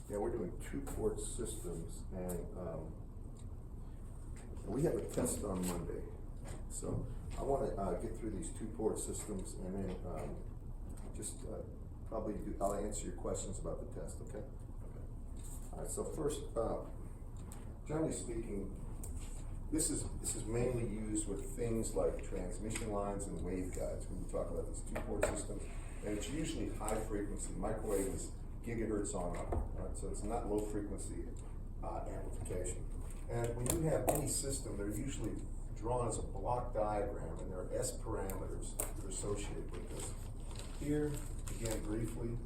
Yeah, we're doing 2-port systems, and we have a test on Monday. So I want to get through these 2-port systems, and then I'll answer your questions about the test. Okay. All right. So first, generally speaking, this is mainly used with things like transmission lines and waveguides when we talk about this 2-port system, and it's usually high frequency. Microwave is gigahertz on up, right? So it's not low frequency amplification. And when you have any system, they're usually drawn as a block diagram, and there are S parameters that are associated with this. Here, again briefly,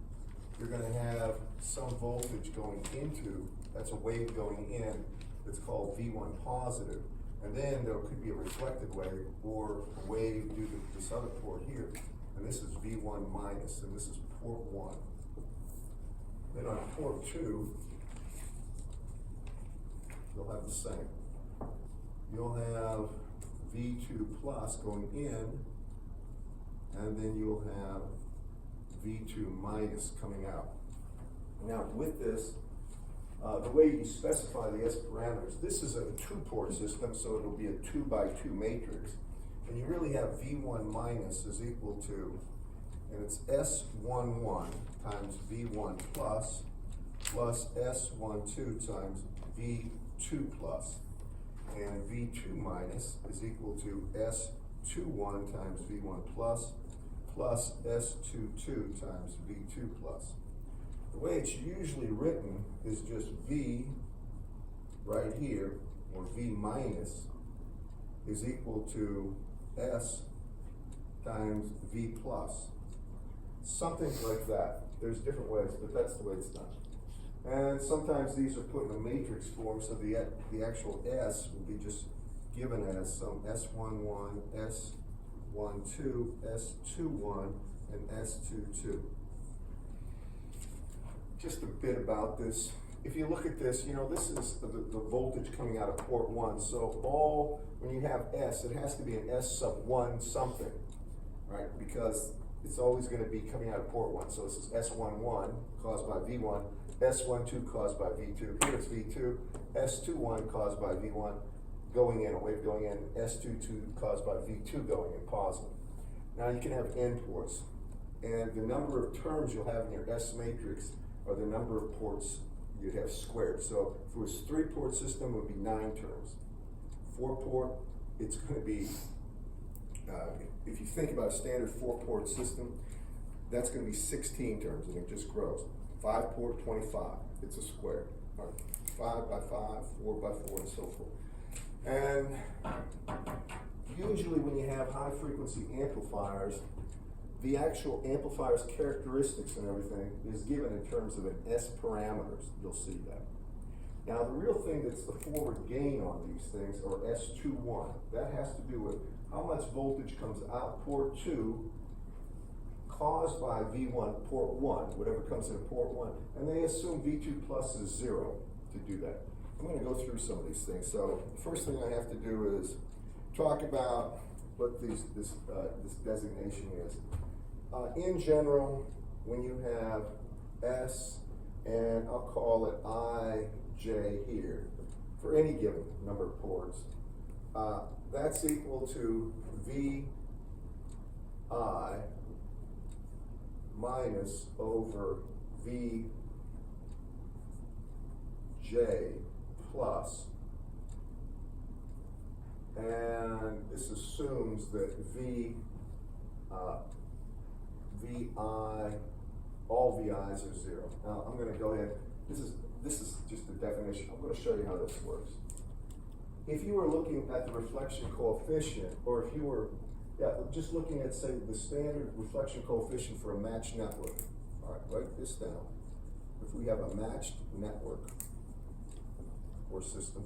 you're going to have some voltage going into, that's a wave going in, that's called V1 positive. And then there could be a reflected wave or a wave due to this other port here. And this is V1 minus, and this is port 1. Then on port 2, you'll have the same. You'll have V2 plus going in, and then you'll have V2 minus coming out. Now with this, the way you specify the S parameters, this is a 2-port system, so it'll be a 2x2 matrix. And you really have V1 minus is equal to, and it's S11 times V1 plus S12 times V2 plus. And V2 minus is equal to S21 times V1 plus S22 times V2 plus. The way it's usually written is just V right here, or V minus, is equal to S times V plus. Something like that. There's different ways, but that's the way it's done. And sometimes these are put in a matrix form, so the actual S will be just given as some S11, S12, S21, and S22. Just a bit about this. If you look at this, you know, this is the voltage coming out of port 1. So when you have S, it has to be an S sub 1 something, right? Because it's always going to be coming out of port 1. So this is S11 caused by V1, S12 caused by V2. Here it's V2, S21 caused by V1 going in, a wave going in, S22 caused by V2 going in, positive. Now you can have N ports, and the number of terms you'll have in your S matrix are the number of ports you'd have squared. So if it was a 3-port system, it would be 9 terms. 4-port, it's going to be, if you think about a standard 4-port system, that's going to be 16 terms, and it just grows. 5-port, 25, it's a square. All right. 5 by 5, 4 by 4, and so forth. And usually when you have high frequency amplifiers, the actual amplifier's characteristics and everything is given in terms of an S parameters. You'll see that. Now the real thing that's the forward gain on these things are S21. That has to do with how much voltage comes out port 2 caused by V1 port 1, whatever comes in port 1, and they assume V2 plus is 0 to do that. I'm going to go through some of these things. So the first thing I have to do is talk about what this designation is. In general, when you have S, and I'll call it I, J here, for any given number of ports, that's equal to V I minus over V J plus. And this assumes that VI all VI's are 0. Now, I'm gonna go ahead, this is just the definition. I'm gonna show you how this works. If you were looking at the reflection coefficient, or if you were, just looking at, say, the standard reflection coefficient for a matched network. All right, write this down. If we have a matched network or system,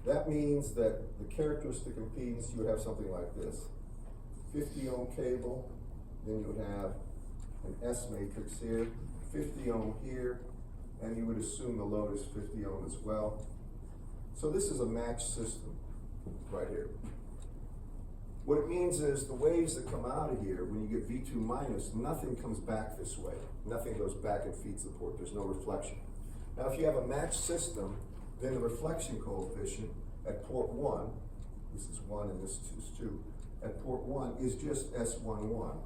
that means that the characteristic impedance, you would have something like this. 50 ohm cable, then you would have an S matrix here, 50 ohm here, and you would assume the load is 50 ohm as well. So this is a matched system right here. What it means is the waves that come out of here, when you get V2 minus, nothing comes back this way. Nothing goes back and feeds the port. There's no reflection. Now, if you have a matched system, then the reflection coefficient at port 1, this is 1 and this is 2, at port 1 is just S11.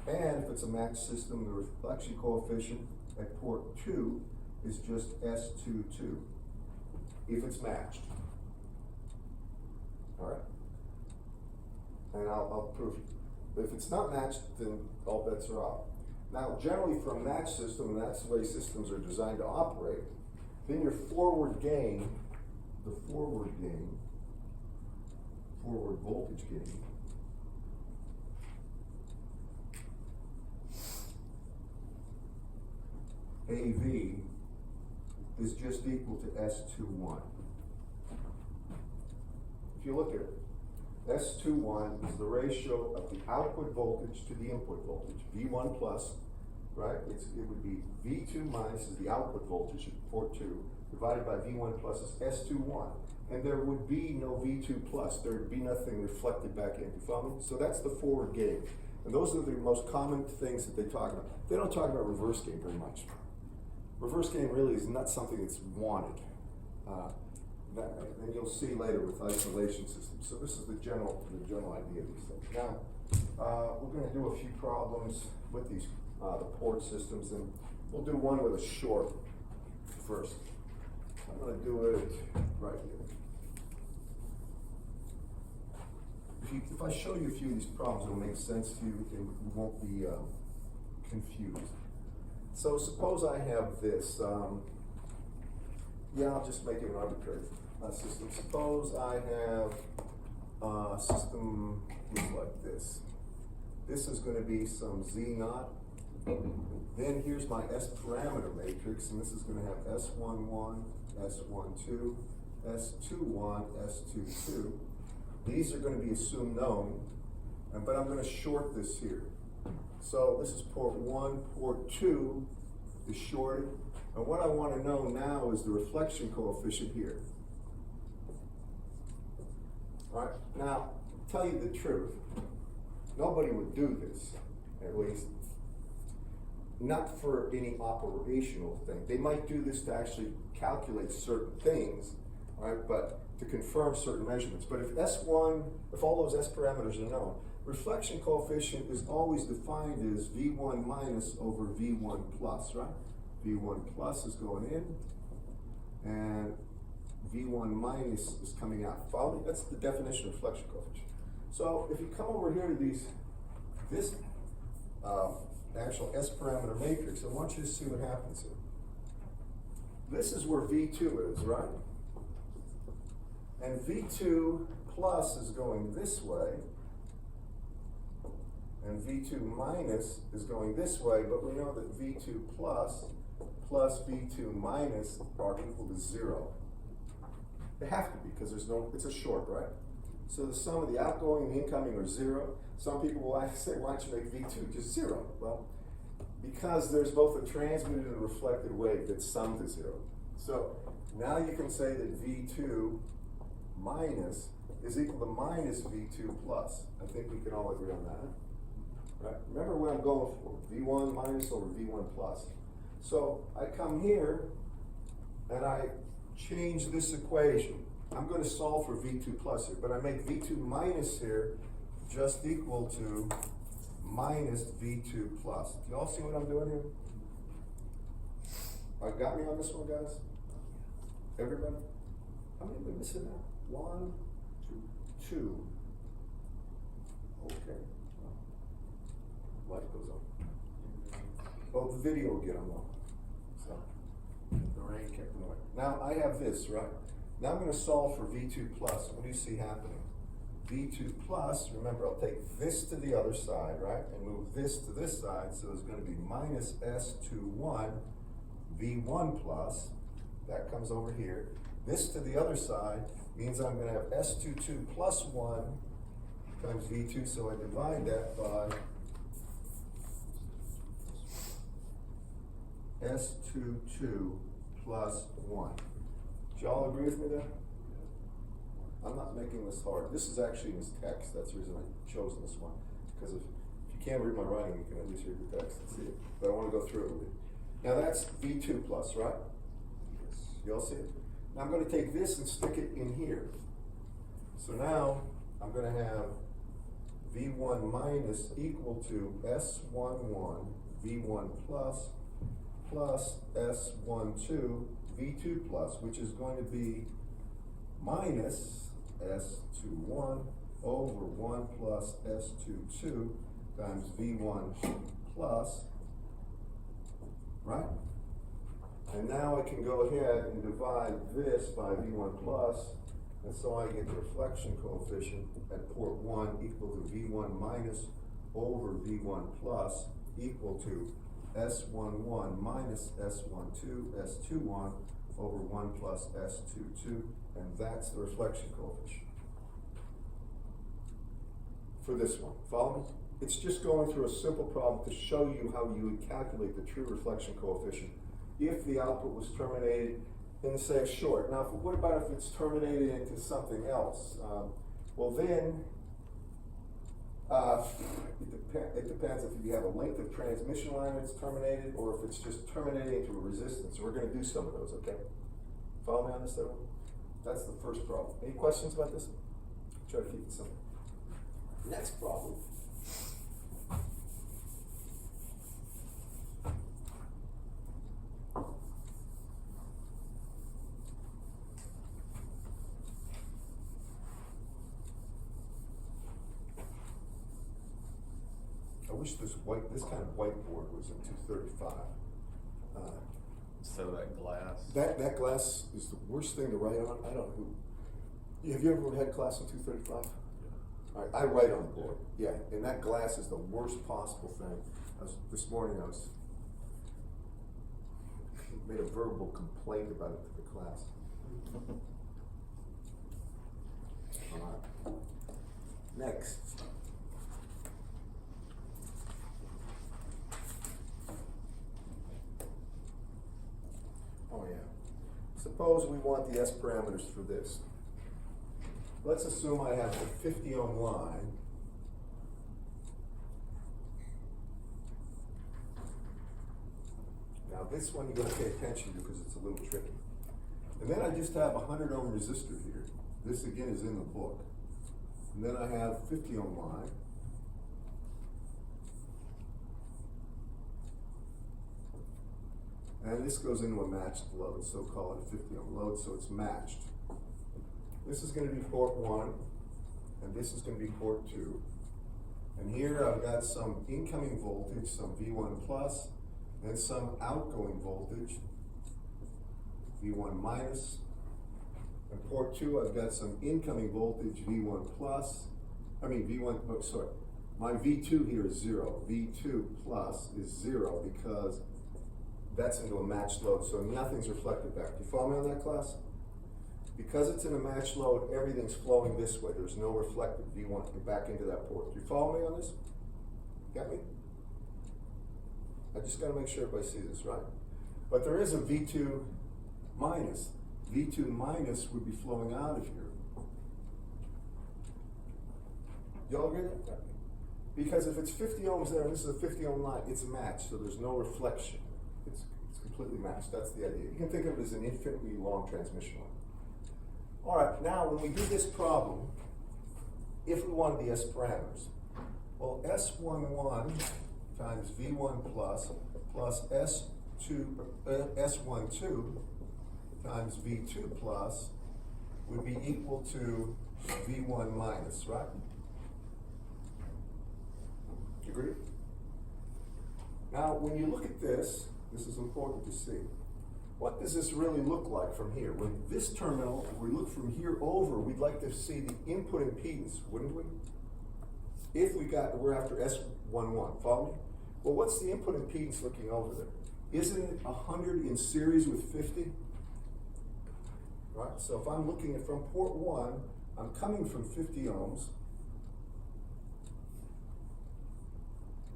And if it's a matched system, the reflection coefficient at port 2 is just S22, if it's matched. All right? And I'll prove it. If it's not matched, then all bets are off. Now, generally for a matched system, and that's the way systems are designed to operate, then your forward gain, the forward voltage gain, AV, is just equal to S21. If you look at it, S21 is the ratio of the output voltage to the input voltage. V1 plus, right? It would be V2 minus is the output voltage at port 2, divided by V1 plus is S21. And there would be no V2 plus. There would be nothing reflected back in. You follow me? So that's the forward gain. And those are the most common things that they talk about. They don't talk about reverse gain very much. Reverse gain really is not something that's wanted. And you'll see later with isolation systems. So this is the general idea of these things. Now, we're going to do a few problems with these the port systems, and we'll do one with a short first. I'm going to do it right here. If I show you a few of these problems, it'll make sense to you, and you won't be confused. So suppose I have this. I'll just make it an arbitrary system. Suppose I have a system like this. This is going to be some Z naught. Then here's my S parameter matrix, and this is going to have S11, S12, S21, S22. These are going to be assumed known, but I'm going to short this here. So this is port 1, port 2 is shorted. And what I want to know now is the reflection coefficient here. All right, now, to tell you the truth, nobody would do this, at least not for any operational thing. They might do this to actually calculate certain things, right? But to confirm certain measurements. But if S1, if all those S parameters are known, reflection coefficient is always defined as V1 minus over V1 plus, right? V1 plus is going in, and V1 minus is coming out. Follow me? That's the definition of reflection coefficient. So if you come over here to this actual S parameter matrix, I want you to see what happens here. This is where V2 is, right? And V2 plus is going this way, and V2 minus is going this way, but we know that V2 plus V2 minus are equal to 0. They have to be, because it's a short, right? So the sum of the outgoing and the incoming are 0. Some people will say, why don't you make V2 just 0? Well, because there's both a transmitted and a reflected wave that's summed to 0. So now you can say that V2 minus is equal to minus V2 plus. I think we can all agree on that. Right? Remember what I'm going for, V1 minus over V1 plus. So I come here and I change this equation. I'm going to solve for V2 plus here, but I make V2 minus here just equal to minus V2 plus. Do you all see what I'm doing here? Got me on this one, guys? Everybody? How many are we missing now? 1, 2. Okay. Light goes on. Oh, the video will get them all. So, the rain kept them away. Now I have this, right? Now I'm gonna solve for V2 plus. What do you see happening? V2 plus, remember I'll take this to the other side, right? And move this to this side, so it's gonna be minus S21 V1 plus. That comes over here. This to the other side means I'm gonna have S22 plus 1 times V2, so I divide that by S22 plus 1. Do y'all agree with me there? I'm not making this hard. This is actually in his text. That's the reason I chose this one. Because if you can't read my writing, you can at least read the text and see it. But I want to go through it with you. Now that's V2 plus, right? Yes. You all see it? Now I'm going to take this and stick it in here. So now I'm going to have V1 minus equal to S11 V1 plus S12 V2 plus, which is going to be minus S21 over 1 plus S22 times V1 plus, right? And now I can go ahead and divide this by V1 plus, and so I get the reflection coefficient at port 1 equal to V1 minus over V1 plus equal to S11 minus S12, S21 over 1 plus S22, and that's the reflection coefficient for this one. Follow me? It's just going through a simple problem to show you how you would calculate the true reflection coefficient if the output was terminated in, say, a short. Now, what about if it's terminated into something else? Well, then, it depends if you have a length of transmission line that's terminated or if it's just terminating into a resistance. We're going to do some of those, okay? Follow me on this, though? That's the first problem. Any questions about this? Try to keep it simple. Next problem. I wish this kind of whiteboard was in 235. So that glass. That glass is the worst thing to write on. I don't know who. Have you ever had class in 235? Yeah. All right, I write on the board. Yeah, and that glass is the worst possible thing. This morning I made a verbal complaint about it to the class. All right. Next. Oh yeah. Suppose we want the S parameters for this. Let's assume I have a 50 ohm line. Now this one you're going to pay attention to because it's a little tricky. And then I just have a 100 ohm resistor here. This again is in the book. And then I have 50 ohm line. And this goes into a matched load, so call it a 50 ohm load, so it's matched. This is going to be port 1, and this is going to be port 2. And here I've got some incoming voltage, some V1 plus, and some outgoing voltage, V1 minus. And port 2, I've got some incoming voltage, V1 plus. My V2 here is 0. V2 plus is 0 because that's into a matched load, so nothing's reflected back. Do you follow me on that, class? Because it's in a matched load, everything's flowing this way. There's no reflected V1 back into that port. Do you follow me on this? Got me? I just gotta make sure everybody sees this, right? But there is a V2 minus. V2 minus would be flowing out of here. Y'all agree with that? Because if it's 50 ohms there and this is a 50 ohm line, it's matched, so there's no reflection. It's completely matched. That's the idea. You can think of it as an infinitely long transmission line. All right, now when we do this problem, if we wanted the S parameters, well, S11 times V1 plus S12 times V2 plus would be equal to V1 minus, right? You agree? Now, when you look at this is important to see. What does this really look like from here? When this terminal, we look from here over, we'd like to see the input impedance, wouldn't we? If we're after S11, follow me? Well, what's the input impedance looking over there? Isn't it 100 in series with 50? Right, so if I'm looking at from port 1, I'm coming from 50 ohms.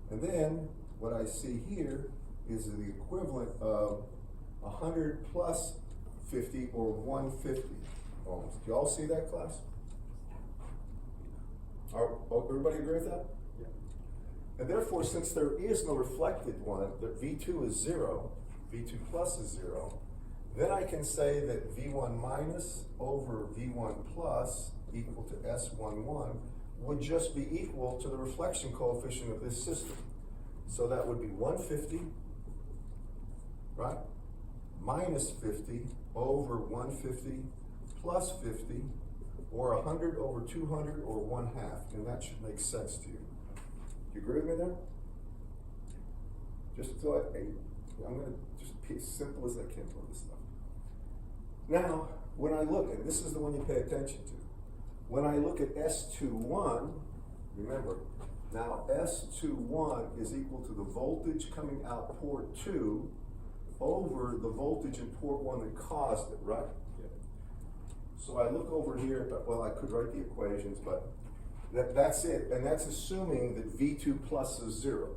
And then what I see here is the equivalent of 100 plus 50 or 150 ohms. Do you all see that, class? Everybody agree with that? Yeah. And therefore, since there is no reflected one, that V2 is 0, V2 plus is 0, then I can say that V1 minus over V1 plus equal to S11 would just be equal to the reflection coefficient of this system. So that would be 150, right? Minus 50 over 150 plus 50, or 100 over 200, or 1/2, and that should make sense to you. Do you agree with me there? Just so I'm going to just be as simple as I can for this stuff. Now, when I look, and this is the one you pay attention to, when I look at S21, remember, now S21 is equal to the voltage coming out port 2 over the voltage in port 1 that caused it, right? Yeah. So I look over here, but, well, I could write the equations, but that's it. And that's assuming that V2 plus is 0.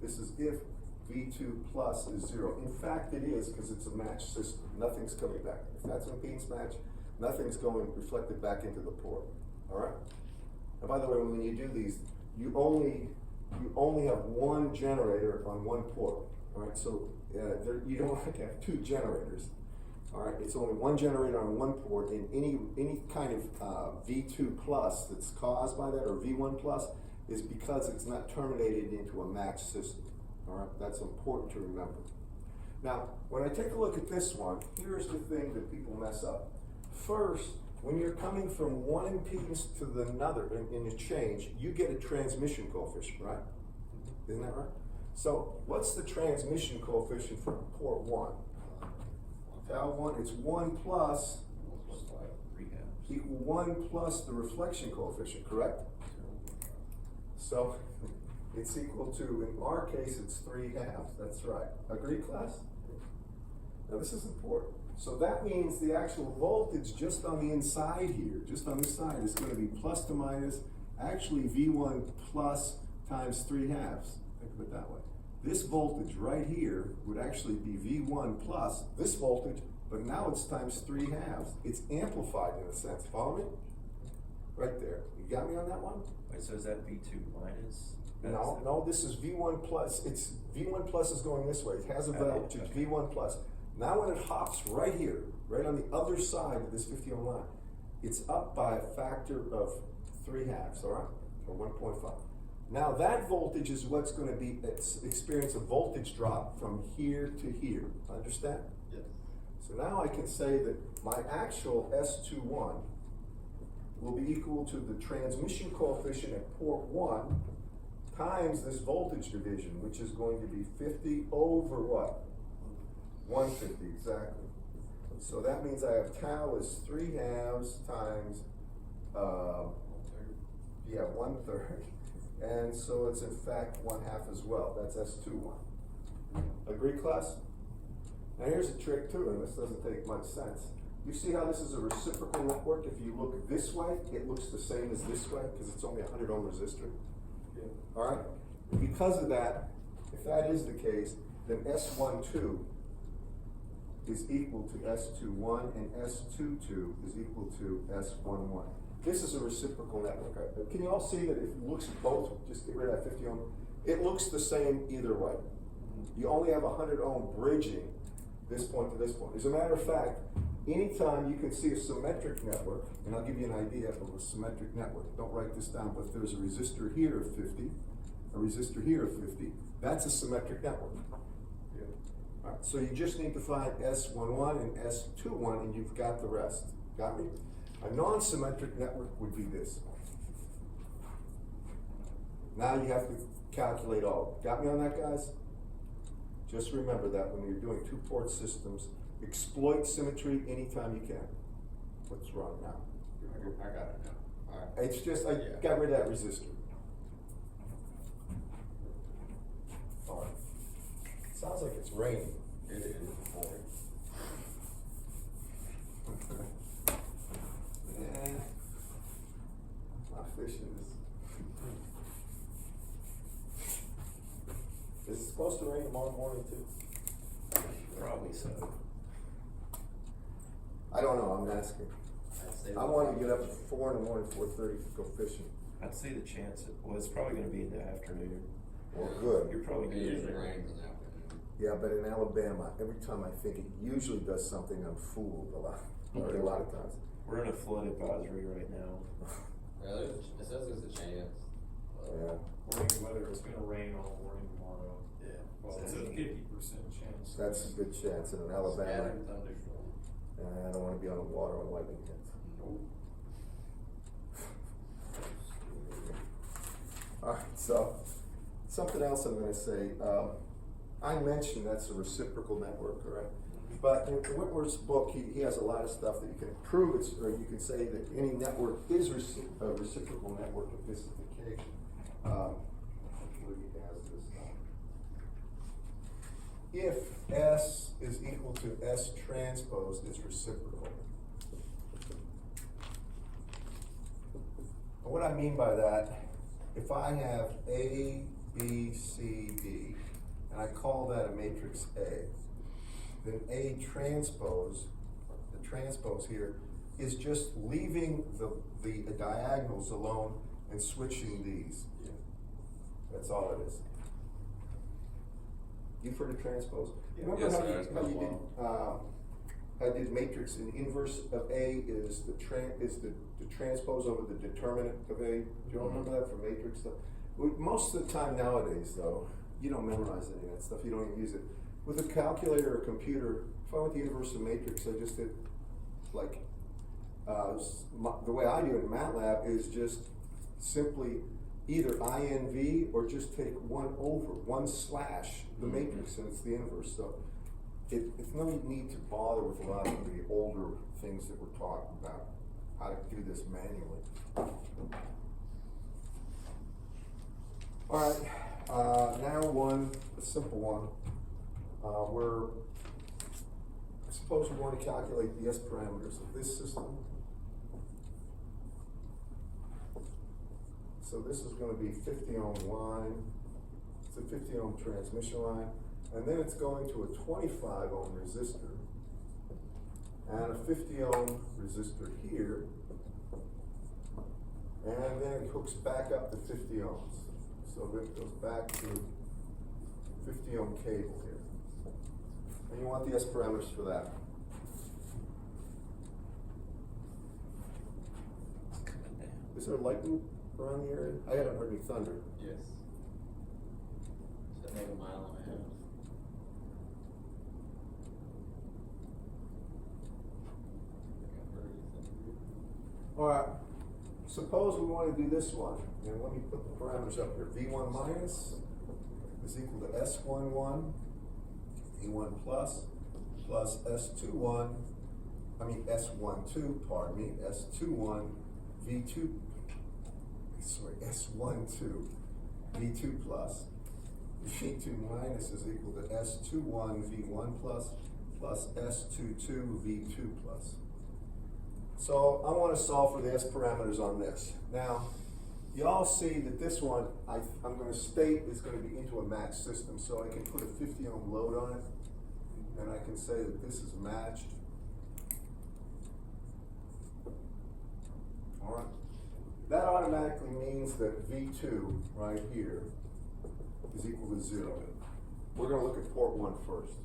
This is if V2 plus is 0. In fact, it is, because it's a matched system. Nothing's coming back. If that's an impedance match, nothing's going reflected back into the port. All right? And by the way, when you do these, you only have one generator on one port. All right? So you don't have to have two generators. All right? It's only one generator on one port, and any kind of V2 plus that's caused by that, or V1 plus, is because it's not terminated into a matched system. All right, that's important to remember. Now, when I take a look at this one, here's the thing that people mess up. First, when you're coming from one impedance to another in a change, you get a transmission coefficient, right? Isn't that right? So, what's the transmission coefficient for port 1? Tau 1, it's 1 plus equal 1 plus the reflection coefficient, correct? So, it's equal to, in our case, it's 3/2. That's right. Agree, class? Now this is important. So that means the actual voltage just on the inside here, just on this side, is going to be plus to minus, actually V1 plus times 3/2. Think of it that way. This voltage right here would actually be V1 plus this voltage, but now it's times 3/2. It's amplified in a sense. Follow me? Right there. You got me on that one? Wait, so is that V2 minus? No, this is V1 plus. It's V1 plus is going this way. It has a voltage, it's okay. V1 plus. Now when it hops right here, right on the other side of this 50 ohm line, it's up by a factor of 3/2, all right? Or 1.5. Now that voltage is what's going to be, experience a voltage drop from here to here. Understand? Yes. So now I can say that my actual S21 will be equal to the transmission coefficient at port 1 times this voltage division, which is going to be 50 over what? 150, exactly. So that means I have tau is 3/2 times, 1/3. And so it's in fact 1/2 as well. That's S21. Agree, class? Now here's a trick too, and this doesn't take much sense. You see how this is a reciprocal network? If you look this way, it looks the same as this way, because it's only a 100 ohm resistor. Yeah. All right? Because of that, if that is the case, then S12 is equal to S21, and S22 is equal to S11. This is a reciprocal network. Can you all see that it looks both, just get rid of that 50 ohm, it looks the same either way. You only have 100 ohm bridging this point to this point. As a matter of fact, anytime you can see a symmetric network, and I'll give you an idea of a symmetric network, don't write this down, but if there's a resistor here of 50, a resistor here of 50, that's a symmetric network. Yeah. All right, so you just need to find S11 and S21, and you've got the rest. Got me? A non-symmetric network would be this. Now you have to calculate all. Got me on that, guys? Just remember that when you're doing two-port systems, exploit symmetry anytime you can. What's wrong now? I got it now. Alright. It's just, I Yeah. got rid of that resistor. Alright. Sounds like it's raining. It is boring. Yeah. Not fishing this. Is it supposed to rain tomorrow morning too? Probably so. I don't know, I'm asking. I'd say I want to get up at 4 in the morning, 4:30 to go fishing. I'd say the chance, well, it's probably gonna be in the afternoon. Well, good. You're probably It gonna usually get rains in the afternoon. Yeah, but in Alabama, every time I think it usually does something, I'm fooled a lot, or a lot of times. We're in a flood advisory right now. Yeah, it says there's a chance. Yeah. According whether it's gonna rain all morning tomorrow. Yeah. Well, it's a 50% chance. That's a good chance, and in Alabama, Scattered thunderstorm. I don't wanna be on the water when lightning hits. Nope. Alright, so, something else I'm gonna say, I mentioned that's a reciprocal network, correct? But in Whitworth's book, he has a lot of stuff that you can prove it's, or you can say that any network is a reciprocal network of vissification. Where he has this, if S is equal to S transpose, it's reciprocal. And what I mean by that, if I have A, B, C, D, and I call that a matrix A, then A transpose, the transpose here, is just leaving the diagonals alone and switching these. Yeah. That's all it is. You've heard of transpose? Yeah. Remember Yes, how sir. you, It's how been a you did, I did matrix, and inverse of A is the transpose over the determinant of A. Do you all remember that from matrix stuff? Most of the time nowadays, though, you don't memorize any of that stuff. You don't even use it. With a calculator or a computer, if I went the inverse of matrix, I just did like the way I do it in MATLAB is just simply either INV or just take 1 over, 1 slash the matrix, and it's the inverse. So it's no need to bother with a lot of the older things that we're talking about, how to do this manually. All right, now a simple one. Suppose we want to calculate the S parameters of this system. So this is going to be 50 ohm line. It's a 50 ohm transmission line. And then it's going to a 25 ohm resistor. And a 50 ohm resistor here. And then it hooks back up to 50 ohms. So it goes back to 50 ohm cable here. And you want the S parameters for that. It's coming down. Is there lightning around the area? I haven't heard any thunder. Yes. Should make a mile and a half. Alright, suppose we want to do this one, and let me put the parameters up here. V1 minus is equal to S11, V1 plus S12, S12, pardon me, S21, S12, V2 plus. V2 minus is equal to S21, V1 plus S22, V2 plus. So I want to solve for the S parameters on this. Now, you all see that this one, I'm going to state is going to be into a matched system. So I can put a 50 ohm load on it, and I can say that this is matched. All right. That automatically means that V2 right here is equal to 0. We're going to look at port 1 first.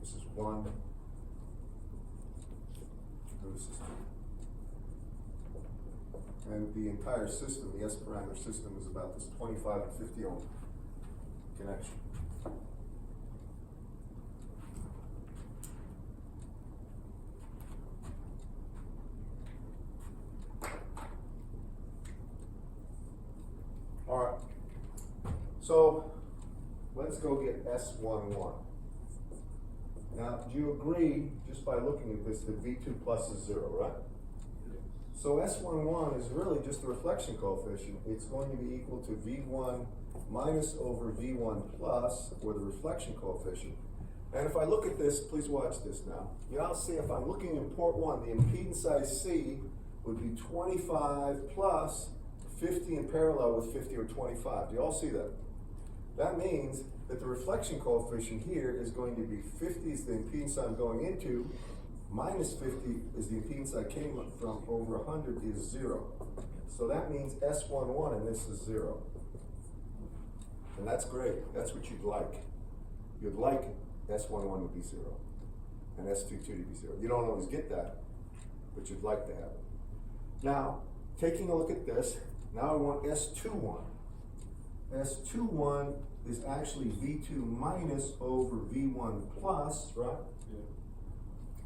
This is 1. This is 2. And the entire system, the S parameter system, is about this 25 and 50 ohm connection. All right. So let's go get S11. Now, do you agree, just by looking at this, that V2 plus is 0, right? So S11 is really just the reflection coefficient. It's going to be equal to V1 minus over V1 plus, or the reflection coefficient. And if I look at this, please watch this now. You all see, if I'm looking in port 1, the impedance size C would be 25 plus 50 in parallel with 50 or 25. Do you all see that? That means that the reflection coefficient here is going to be 50 is the impedance I'm going into, minus 50 is the impedance I came from, over 100 is 0. So that means S11 and this is 0. And that's great. That's what you'd like. You'd like S11 to be 0 and S22 to be 0. You don't always get that, but you'd like to have it. Now, taking a look at this, now I want S21. S21 is actually V2 minus over V1 plus, right? Yeah.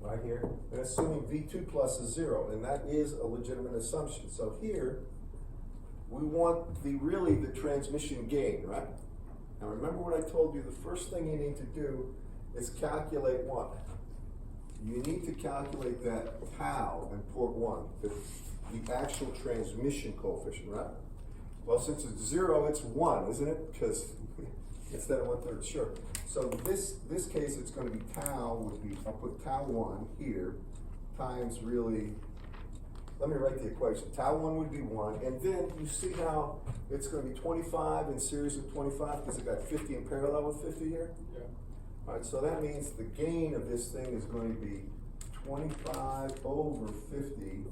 Right here. And assuming V2 plus is 0, and that is a legitimate assumption. So here, we want really the transmission gain, right? Now remember what I told you, the first thing you need to do is calculate what? You need to calculate that tau in port 1, the actual transmission coefficient, right? Well, since it's 0, it's 1, isn't it? Because instead of 1/3, sure. So this case, it's going to be tau would be, I'll put tau 1 here, times really, let me write the equation. Tau 1 would be 1, and then you see how it's going to be 25 in series with 25, because it got 50 in parallel with 50 here? Yeah. All right, so that means the gain of this thing is going to be 25 over 50,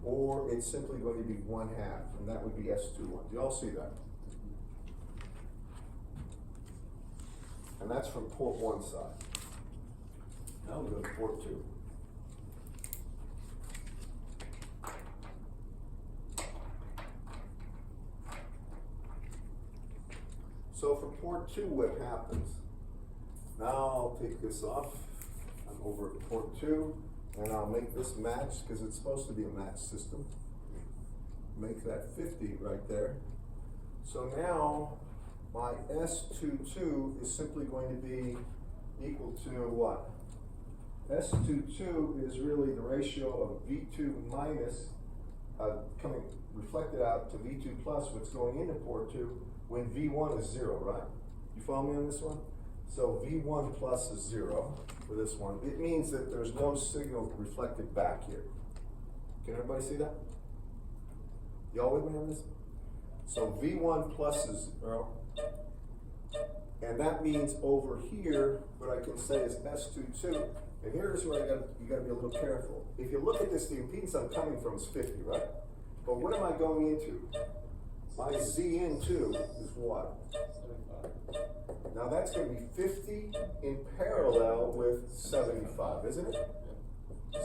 or it's simply going to be 1/2, and that would be S21. Do you all see that? And that's from port 1 side. Now we go to port 2. So for port 2, what happens? Now I'll take this off. I'm over at port 2, and I'll make this match, because it's supposed to be a match system. Make that 50 right there. So now my S22 is simply going to be equal to what? S22 is really the ratio of V2 minus, coming reflected out to V2 plus what's going into port 2 when V1 is 0, right? You follow me on this one? So V1 plus is 0 for this one. It means that there's no signal reflected back here. Can everybody see that? Y'all with me on this? So V1 plus is 0. And that means over here, what I can say is S22. And here's where you gotta be a little careful. If you look at this, the impedance I'm coming from is 50, right? But what am I going into? My Zn2 is what? 75. Now that's going to be 50 in parallel with 75, isn't it?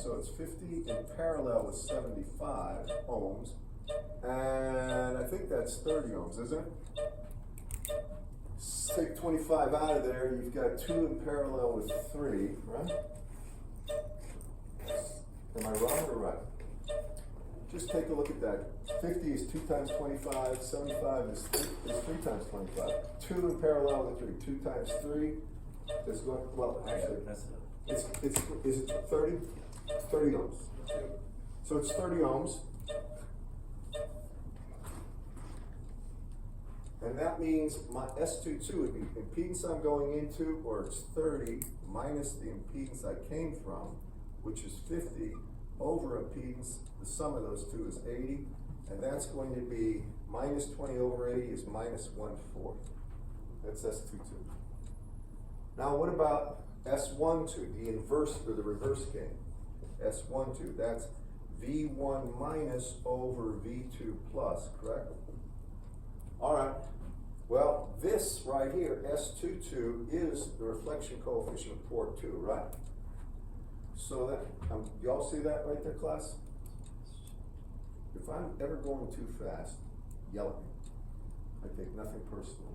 So it's 50 in parallel with 75 ohms. And I think that's 30 ohms, isn't it? Take 25 out of there, you've got 2 in parallel with 3, right? Am I wrong or right? Just take a look at that. 50 is 2 times 25, 75 is 3 times 25. 2 in parallel with 3, 2 times 3 is going, well, actually, is it 30? 30 ohms. So it's 30 ohms. And that means my S22 would be impedance I'm going into, or it's 30 minus the impedance I came from, which is 50, over impedance, the sum of those two is 80, and that's going to be minus 20 over 80 is minus 1/4. That's S22. Now what about S12, the inverse or the reverse gain? S12, that's V1 minus over V2 plus, correct? All right. Well, this right here, S22, is the reflection coefficient of port 2, right? So that, y'all see that right there, class? If I'm ever going too fast, yell at me. I take nothing personal.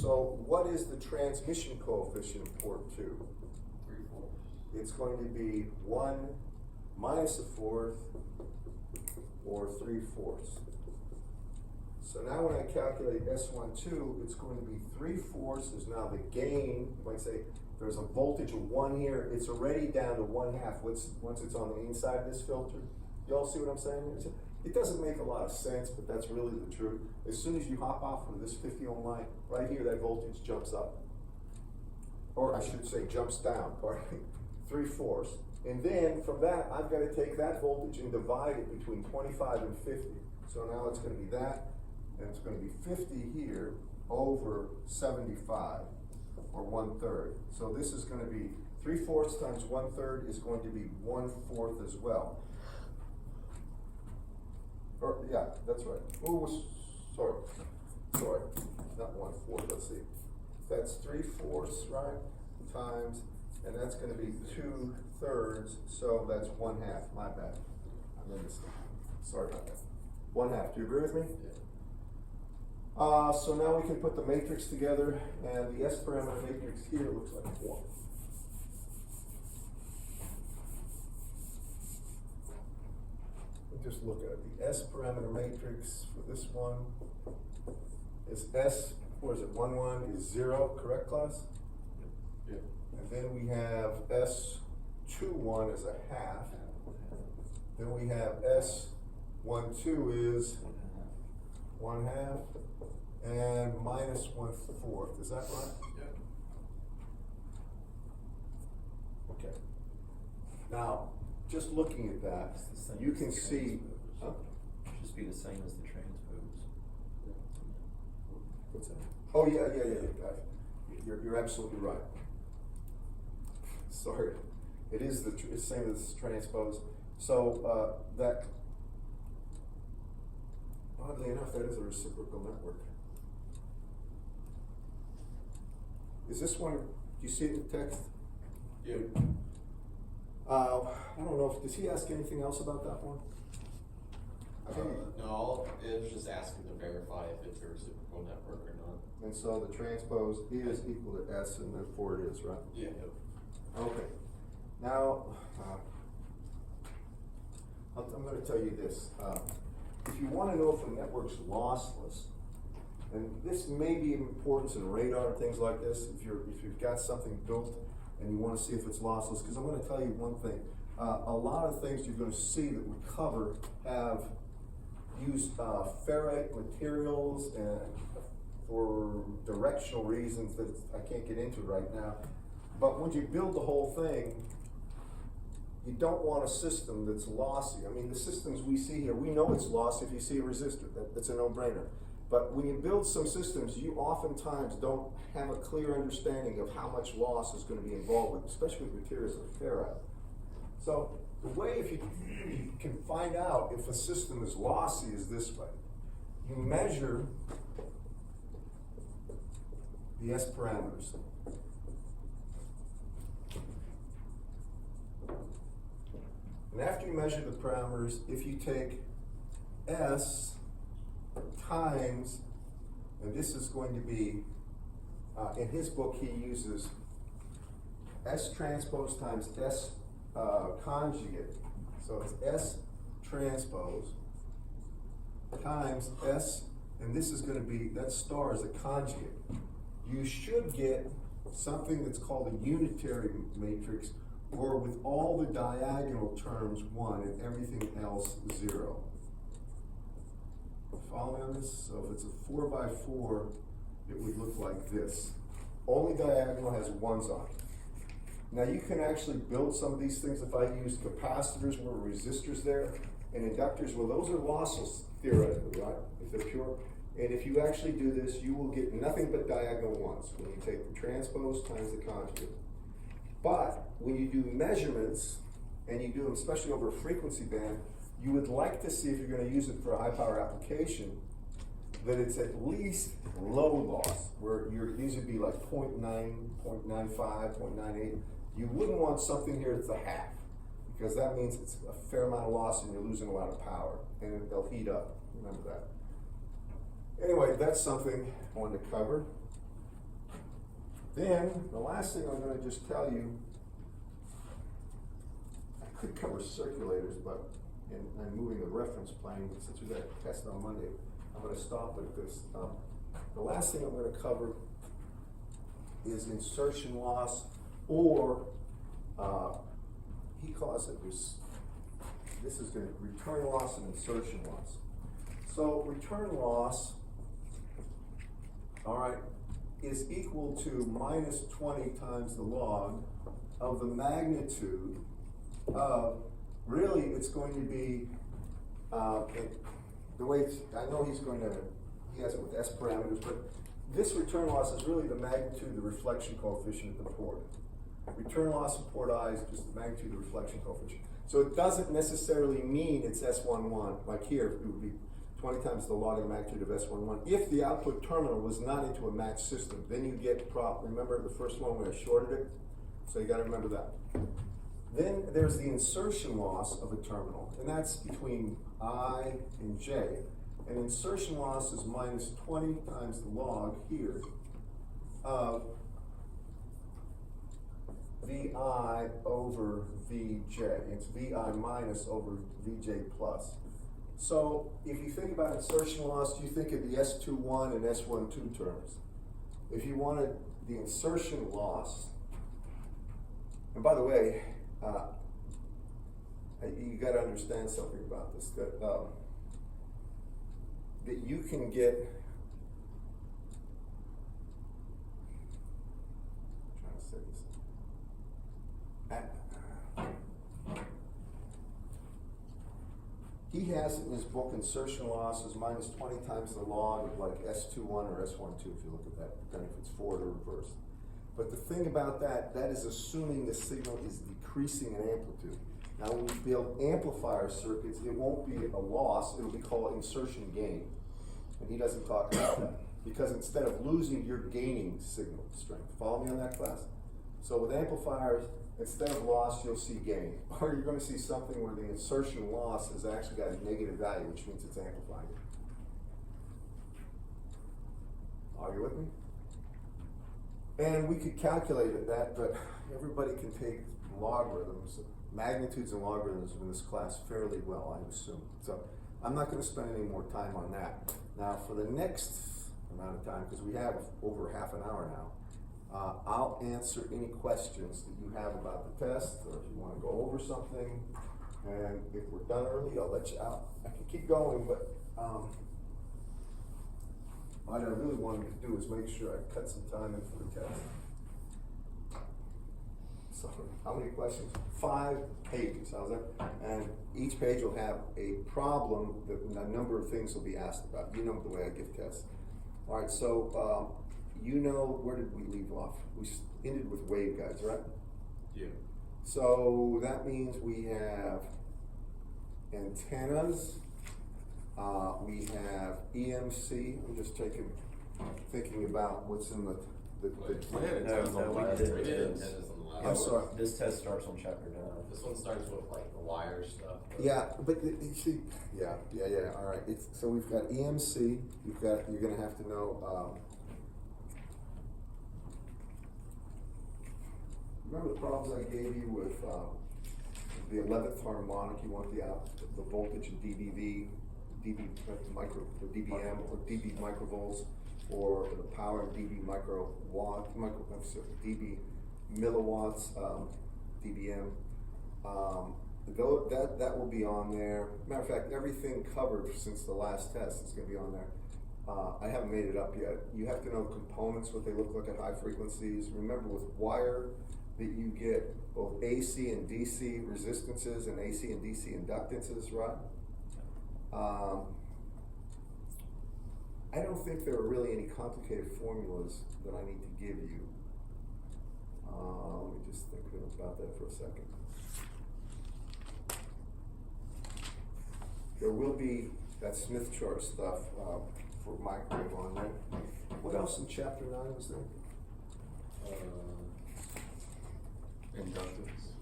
So what is the transmission coefficient of port 2? 3/4. It's going to be 1 minus 1/4 or 3/4. So now when I calculate S12, it's going to be 3/4 is now the gain. You might say there's a voltage of 1 here. It's already down to 1/2 once it's on the inside of this filter. Y'all see what I'm saying? It doesn't make a lot of sense, but that's really the truth. As soon as you hop off of this 50 ohm line, right here, that voltage jumps up. Or I should say jumps down, pardon me, 3/4. And then from that, I've got to take that voltage and divide it between 25 and 50. So now it's going to be that, and it's going to be 50 here over 75, or 1/3. So this is going to be 3/4 times 1/3 is going to be 1/4 as well. Or, yeah, that's right. Oh, sorry, not 1/4, let's see. That's 3/4, right, times, and that's gonna be 2/3, so that's 1/2, my bad. I made a mistake, sorry about that. 1/2, do you agree with me? Yeah. So now we can put the matrix together, and the S parameter matrix here looks like 1. Just look at it. The S parameter matrix for this one is S, what is it, 1, 1 is 0, correct, class? Yeah. And then we have S21 is a half. Then we have S12 is 1/2, and minus 1/4. Is that right? Yeah. Okay. Now, just looking at that, It's the same you as can the see. transpose. Huh? Should just be the same as the transpose. What's that? Oh, yeah, guys. You're absolutely right. Sorry. It is it's same as transpose. So, that, oddly enough, that is a reciprocal network. Is this one, do you see it in the text? Yeah. I don't know, does he ask anything else about that one? No, it was just asking to verify if it's a reciprocal network or not. And so the transpose is equal to S, and therefore it is, right? Yeah. Okay. Now, I'm going to tell you this. If you want to know if a network's lossless, and this may be of importance in radar and things like this, if you've got something built and you want to see if it's lossless, because I'm going to tell you one thing. A lot of things you're going to see that we cover have used ferrite materials and for directional reasons that I can't get into right now. But when you build the whole thing, you don't want a system that's lossy. I mean, the systems we see here, we know it's lossy if you see a resistor. That's a no-brainer. But when you build some systems, you oftentimes don't have a clear understanding of how much loss is going to be involved with, especially with materials like ferrite. So the way if you can find out if a system is lossy is this way. You measure the S parameters. And after you measure the parameters, if you take S times, and this is going to be, in his book he uses S transpose times S conjugate. So it's S transpose times S, and this is going to be, that star is a conjugate. You should get something that's called a unitary matrix, or with all the diagonal terms 1 and everything else 0. Follow me on this? So if it's a 4x4, it would look like this. Only diagonal has 1s on it. Now you can actually build some of these things. If I use capacitors where resistors there, and inductors, well, those are lossless theoretically, right? If they're pure. And if you actually do this, you will get nothing but diagonal 1s when you take the transpose times the conjugate. But when you do measurements, and you do them especially over a frequency band, you would like to see, if you're going to use it for a high power application, that it's at least low loss, where these would be like 0.9, 0.95, 0.98. You wouldn't want something here that's a half, because that means it's a fair amount of loss and you're losing a lot of power, and they'll heat up. Remember that. Anyway, that's something I wanted to cover. Then, the last thing I'm going to just tell you, I could cover circulators, but, and moving the reference plane, since we got a test on Monday. I'm gonna stop with this. The last thing I'm gonna cover is insertion loss, or, he calls it this is gonna return loss and insertion loss. So return loss, all right, is equal to minus 20 times the log of the magnitude of, really, it's going to be, the way I know he has it with S parameters, but this return loss is really the magnitude of the reflection coefficient at the port. Return loss of port I is just the magnitude of the reflection coefficient. So it doesn't necessarily mean it's S11, like here, it would be 20 times the log of the magnitude of S11. If the output terminal was not into a matched system, then you get remember the first one where I shorted it? So you gotta remember that. Then there's the insertion loss of a terminal, and that's between I and J. And insertion loss is minus 20 times the log here of VI over VJ. It's VI minus over VJ plus. So if you think about insertion loss, you think of the S21 and S12 terms. If you wanted the insertion loss, and by the way, you got to understand something about this, that you can get, I'm trying to say this, he has in his book insertion loss is minus 20 times the log of like S21 or S12 if you look at that, depending if it's forward or reverse. But the thing about that is assuming the signal is decreasing in amplitude. Now when you build amplifier circuits, it won't be a loss, it'll be called insertion gain. And he doesn't talk about that. Because instead of losing, you're gaining signal strength. Follow me on that, class? So with amplifiers, instead of loss, you'll see gain. Or you're gonna see something where the insertion loss has actually got a negative value, which means it's amplifying it. Are you with me? And we could calculate that, but everybody can take logarithms, magnitudes and logarithms in this class fairly well, I assume. So I'm not going to spend any more time on that. Now for the next amount of time, because we have over half an hour now, I'll answer any questions that you have about the test, or if you want to go over something. And if we're done early, I'll let you out. I can keep going, but what I really wanted to do is make sure I cut some time in for the test. So, how many questions? 5 pages, how's that? And each page will have a problem that a number of things will be asked about. You know the way I give tests. All right, so you know, where did we leave off? We ended with waveguides, right? Yeah. So that means we have antennas. We have EMC. I'm just thinking about what's in the We had antennas on the we last, did. we did antennas on the last. I'm sorry. This test starts on chapter 9. This one starts with like the wire stuff. Yeah, but you see, yeah. All right. So we've got EMC. You're going to have to know. Remember the problems I gave you with the 11th harmonic? You want the voltage in dBV, dB micro, or dBm, or dB microvolts, or the power in dB dB milliwatts, dBm. That will be on there. Matter of fact, everything covered since the last test is going to be on there. I haven't made it up yet. You have to know components, what they look like at high frequencies. Remember, with wire, that you get both AC and DC resistances and AC and DC inductances, right? I don't think there are really any complicated formulas that I need to give you. Let me just think about that for a second. There will be that Smith chart stuff for microwave on there. What else in chapter 9 was there? Inductance.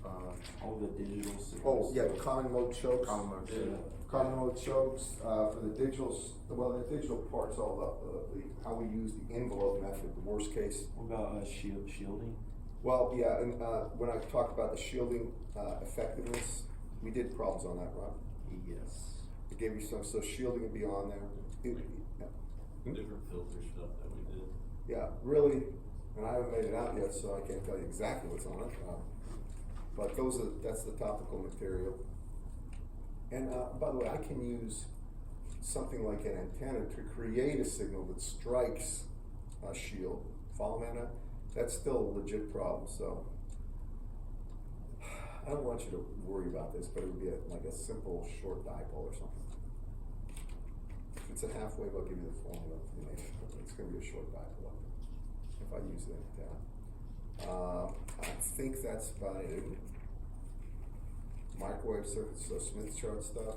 All the digital signals. Oh, yeah, the common mode chokes. Common mode, Yeah. Common mode chokes, for the digitals, well, the digital part's all about how we use the envelope method, the worst case. What about shielding? Well, yeah, and when I talked about the shielding effectiveness, we did problems on that, right? Yes. It gave you some, so shielding would be on there. Different filter stuff that we did. Yeah, really, and I haven't made it out yet, so I can't tell you exactly what's on it. But that's the topical material. And by the way, I can use something like an antenna to create a signal that strikes a shield. Follow me on that? That's still a legit problem, so I don't want you to worry about this, but it would be like a simple short dipole or something. If it's a half wave, I'll give you the formula. It's going to be a short dipole if I use the antenna. I think that's about it. Microwave circuits, so Smith chart stuff.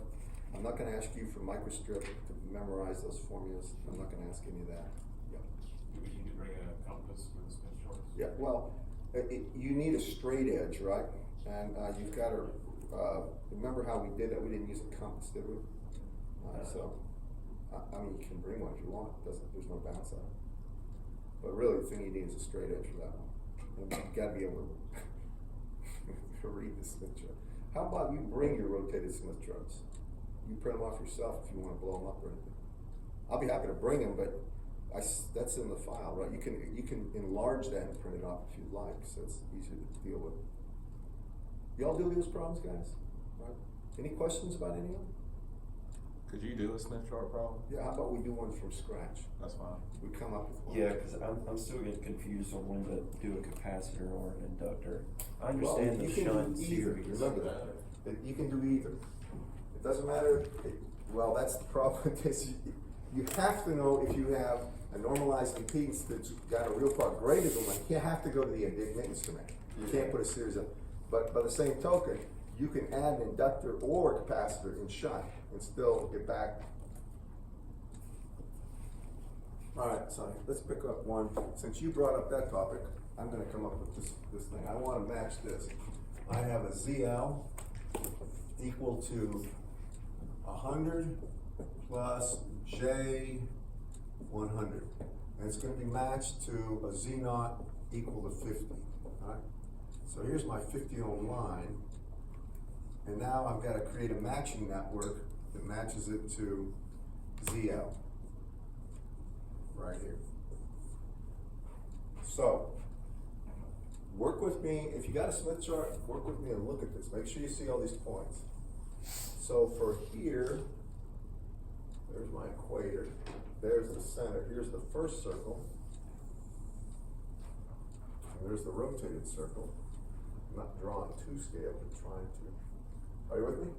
I'm not going to ask you for microstrip to memorize those formulas. I'm not going to ask any of that. Yep. You could bring a compass with Smith charts. Yeah, well, you need a straight edge, right? And you've got to remember how we did that. We didn't use a compass, did we? So, I mean, you can bring one if you want. There's no downside. But really, the thing you need is a straight edge for that one. And you've got to be able to read the Smith chart. How about you bring your rotated Smith charts? You print them off yourself if you want to blow them up or anything. I'll be happy to bring them, but that's in the file, right? You can enlarge that and print it off if you'd like, so it's easier to deal with. Y'all do these problems, guys? Right? Any questions about any of them? Could you do a Smith chart problem? Yeah, how about we do one from scratch? That's fine. We come up with one. Yeah, because I'm still getting confused on when to do a capacitor or an inductor. I Well, understand you the can shunt do either. series. Remember that you can do either. It doesn't matter. Well, that's the problem with this. You have to know if you have a normalized impedance that's got a real part greater than one. You have to go to the admittance command. You can't put a series of. But by the same token, you can add an inductor or a capacitor in shunt and still get back. All right, so let's pick up one. Since you brought up that topic, I'm going to come up with this thing. I want to match this. I have a ZL equal to 100 plus J 100. And it's going to be matched to a Z naught equal to 50. All right? So here's my 50 ohm line. And now I've got to create a matching network that matches it to ZL. Right here. So, work with me. If you got a Smith chart, work with me and look at this. Make sure you see all these points. So for here, there's my equator. There's the center. Here's the first circle. And there's the rotated circle. I'm not drawing to scale, but trying to. Are you with me?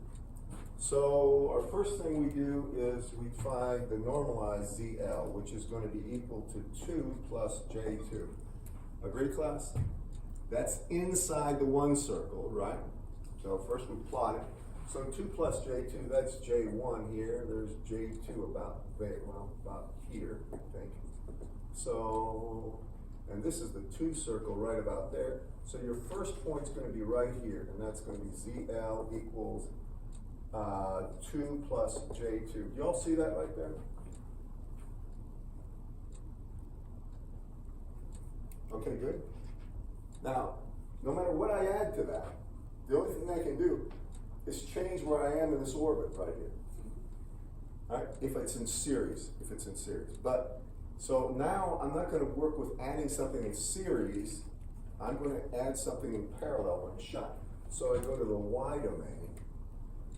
So our first thing we do is we find the normalized ZL, which is going to be equal to 2 plus J2. Agree, class? That's inside the one circle, right? So first we plot it. So 2 plus J2, that's J1 here. There's J2 about there, well, about here, I think. So, and this is the 2 circle right about there. So your first point's going to be right here, and that's going to be ZL equals 2 plus J2. Do y'all see that right there? Okay, good. Now, no matter what I add to that, the only thing I can do is change where I am in this orbit right here. All right, if it's in series, But, so now I'm not going to work with adding something in series. I'm going to add something in parallel or in shunt. So I go to the Y domain,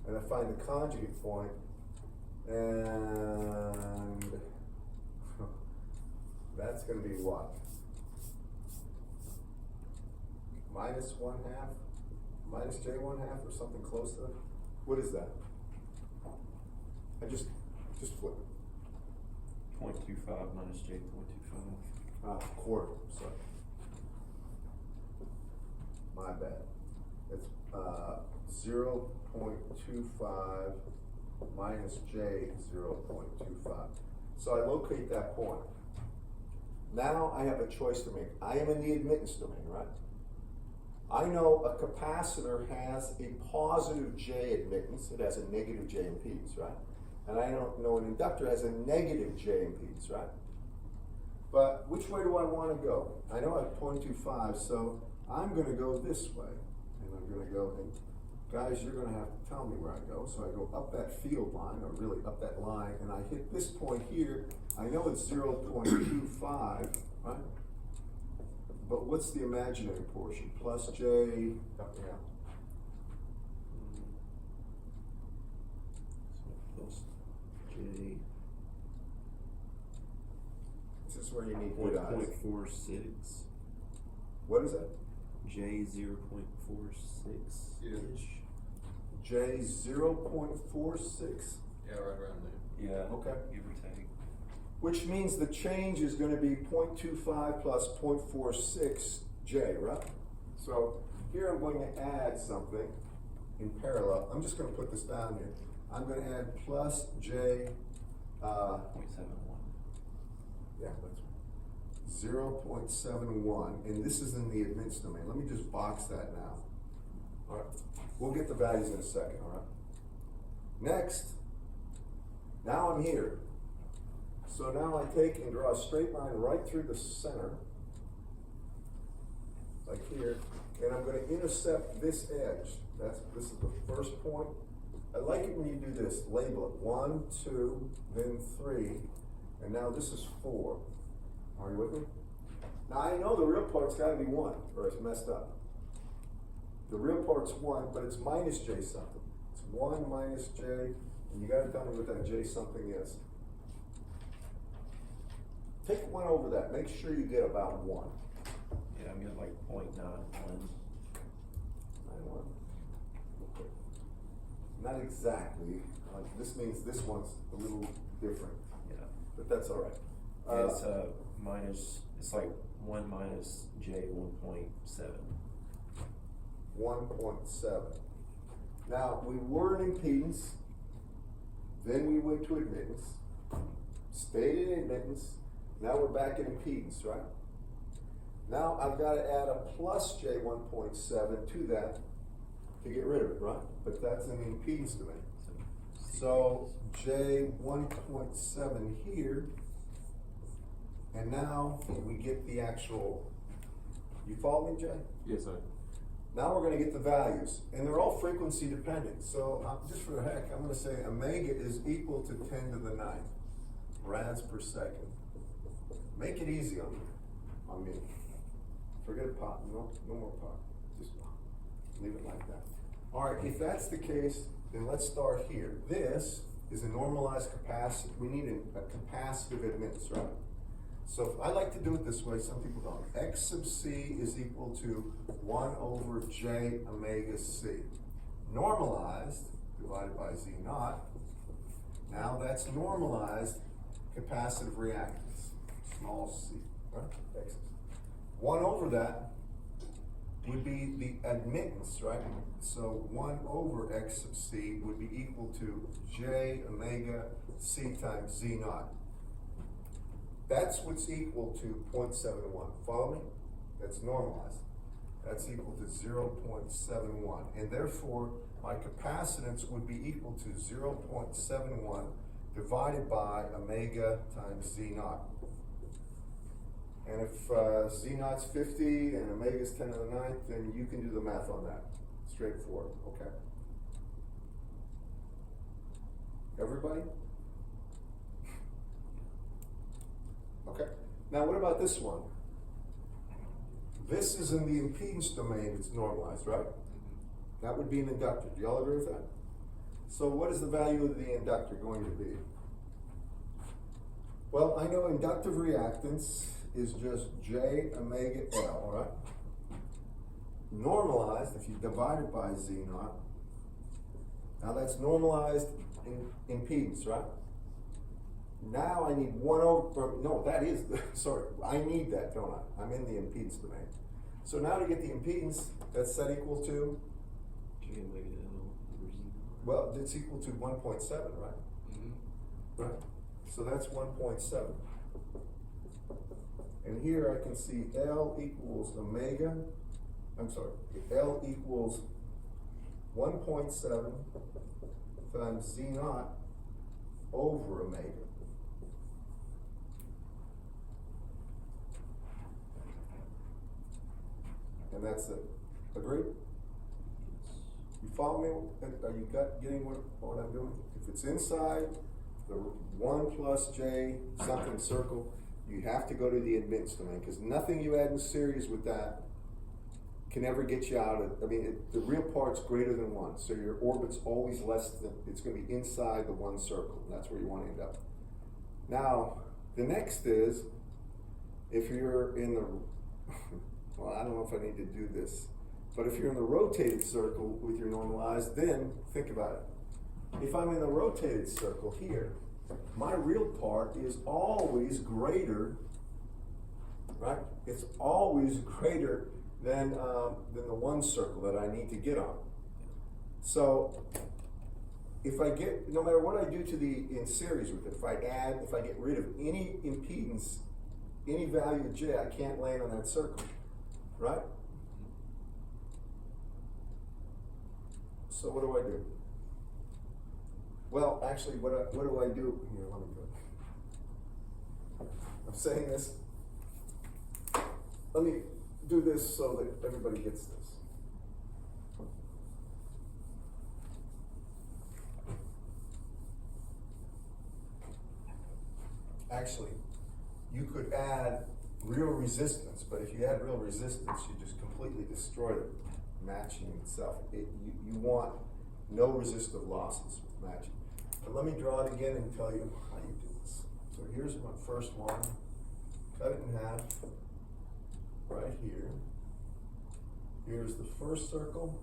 and I find the conjugate point, and that's going to be what? Minus 1/2, minus J1/2, or something close to that. What is that? I just flip it. 0.25 minus J 0.25. Quarter, sorry. My bad. It's 0.25 minus J 0.25. So I locate that point. Now I have a choice to make. I am in the admittance domain, right? I know a capacitor has a positive J admittance. It has a negative J impedance, right? And I don't know an inductor has a negative J impedance, right? But which way do I want to go? I know I have 0.25, so I'm going to go this way. And I'm going to go and guys, you're gonna have to tell me where I go. So I go up that field line, or really up that line, and I hit this point here. I know it's 0.25, right? But what's the imaginary portion? Plus J, help me out. So plus J. This is where you need good eyes. 0.46. What is that? J 0.46-ish. J 0.46, Yeah, right around there. Yeah. Okay. Give or take. which means the change is gonna be 0.25 plus 0.46 J, right? So here I'm going to add something in parallel. I'm just gonna put this down here. I'm gonna add plus J, 0.71. yeah, that's 0.71, and this is in the admittance domain. Let me just box that now. All right, we'll get the values in a second, all right? Next, now I'm here. So now I take and draw a straight line right through the center, like here, and I'm gonna intercept this edge. This is the first point. I like it when you do this, label it, 1, 2, then 3, and now this is 4. Are you with me? Now I know the real part's gotta be 1, or it's messed up. The real part's 1, but it's minus J something. It's 1 minus J, and you gotta tell me what that J something is. Take 1 over that, make sure you get about 1. Yeah, I'm getting like 0.91. 91. Okay. Not exactly, this means this one's a little different, Yeah. but that's all right. Yeah, it's minus, it's like 1 minus J 1.7. 1.7. Now, we were in impedance, then we went to admittance, stayed in admittance, now we're back in impedance, right? Now I've got to add a plus J 1.7 to that to get rid of it, right? But that's in the impedance domain. So J 1.7 here, and now we get the actual, you follow me, Jay? Yes, sir. Now we're gonna get the values, and they're all frequency dependent. So just for the heck, I'm gonna say omega is equal to 10 to the 9 rads per second. Make it easy on me. Forget pop, no more pop, just leave it like that. All right, if that's the case, then let's start here. This is a normalized capacity. We need a capacitive admittance, right? So I like to do it this way, some people don't. X sub C is equal to 1 over J omega C. Normalized divided by Z naught. Now that's normalized capacitive reactance, small c, right? X. 1 over that would be the admittance, right? So 1 over X sub C would be equal to J omega C times Z naught. That's what's equal to 0.71. Follow me? That's normalized. That's equal to 0.71. And therefore, my capacitance would be equal to 0.71 divided by omega times Z naught. And if Z naught's 50 and omega's 10 to the 9th, then you can do the math on that. Straightforward, okay? Everybody? Okay, now what about this one? This is in the impedance domain, it's normalized, right? That would be an inductor, do y'all agree with that? So what is the value of the inductor going to be? Well, I know inductive reactance is just J omega L, right? Normalized, if you divide it by Z naught, now that's normalized in impedance, right? Now I need 1 over, no, that is, sorry, I need that, don't I? I'm in the impedance domain. So now to get the impedance, that's set equal to, J omega L over Z naught. well, it's equal to 1.7, right? Right. So that's 1.7. And here I can see L equals omega, L equals 1.7 times Z naught over omega. And that's it. Agreed? You follow me? Are you getting what I'm doing? If it's inside the 1 plus J something circle, you have to go to the admittance domain, because nothing you add in series with that can ever get you out of, the real part's greater than 1, so your orbit's always less than, it's gonna be inside the 1 circle, and that's where you wanna end up. Now, the next is, if you're in the, well, I don't know if I need to do this, but if you're in the rotated circle with your normalized, then think about it. If I'm in the rotated circle here, my real part is always greater, right? It's always greater than the 1 circle that I need to get on. So if I get, no matter what I do to the in series with it, if I get rid of any impedance, any value of J, I can't land on that circle, right? So what do I do? Well, actually, what do I do? Here, let me go. I'm saying this. Let me do this so that everybody gets this. Actually, you could add real resistance, but if you add real resistance, you just completely destroy the matching itself. You want no resistive losses with matching. But let me draw it again and tell you how you do this. So here's my first one. Cut it in half right here. Here's the first circle.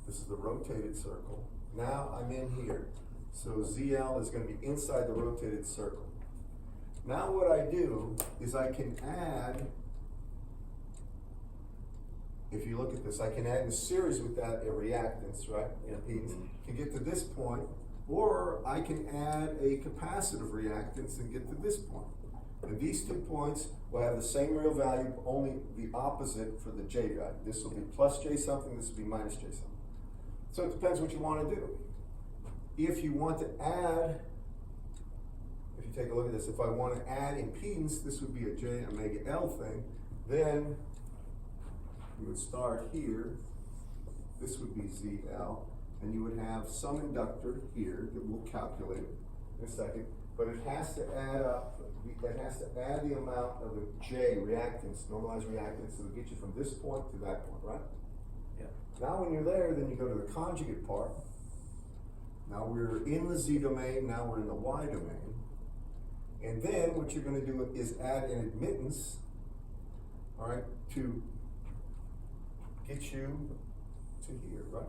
This is the rotated circle. Now I'm in here. So ZL is going to be inside the rotated circle. Now what I do is I can add, if you look at this, I can add in series with that a reactance, right? Impedance. Can get to this point, or I can add a capacitive reactance and get to this point. And these 2 points will have the same real value, only the opposite for the J value. This will be plus J something, this will be minus J something. So it depends what you want to do. If you want to add, if you take a look at this, if I want to add impedance, this would be a J omega L thing, then you would start here, this would be ZL, and you would have some inductor here that we'll calculate in a second, but it has to add up, it has to add the amount of the J reactance, normalized reactance, that will get you from this point to that point, right? Yeah. Now when you're there, then you go to the conjugate part. Now we're in the Z domain, now we're in the Y domain. And then what you're going to do is add an admittance, all right, to get you to here, right?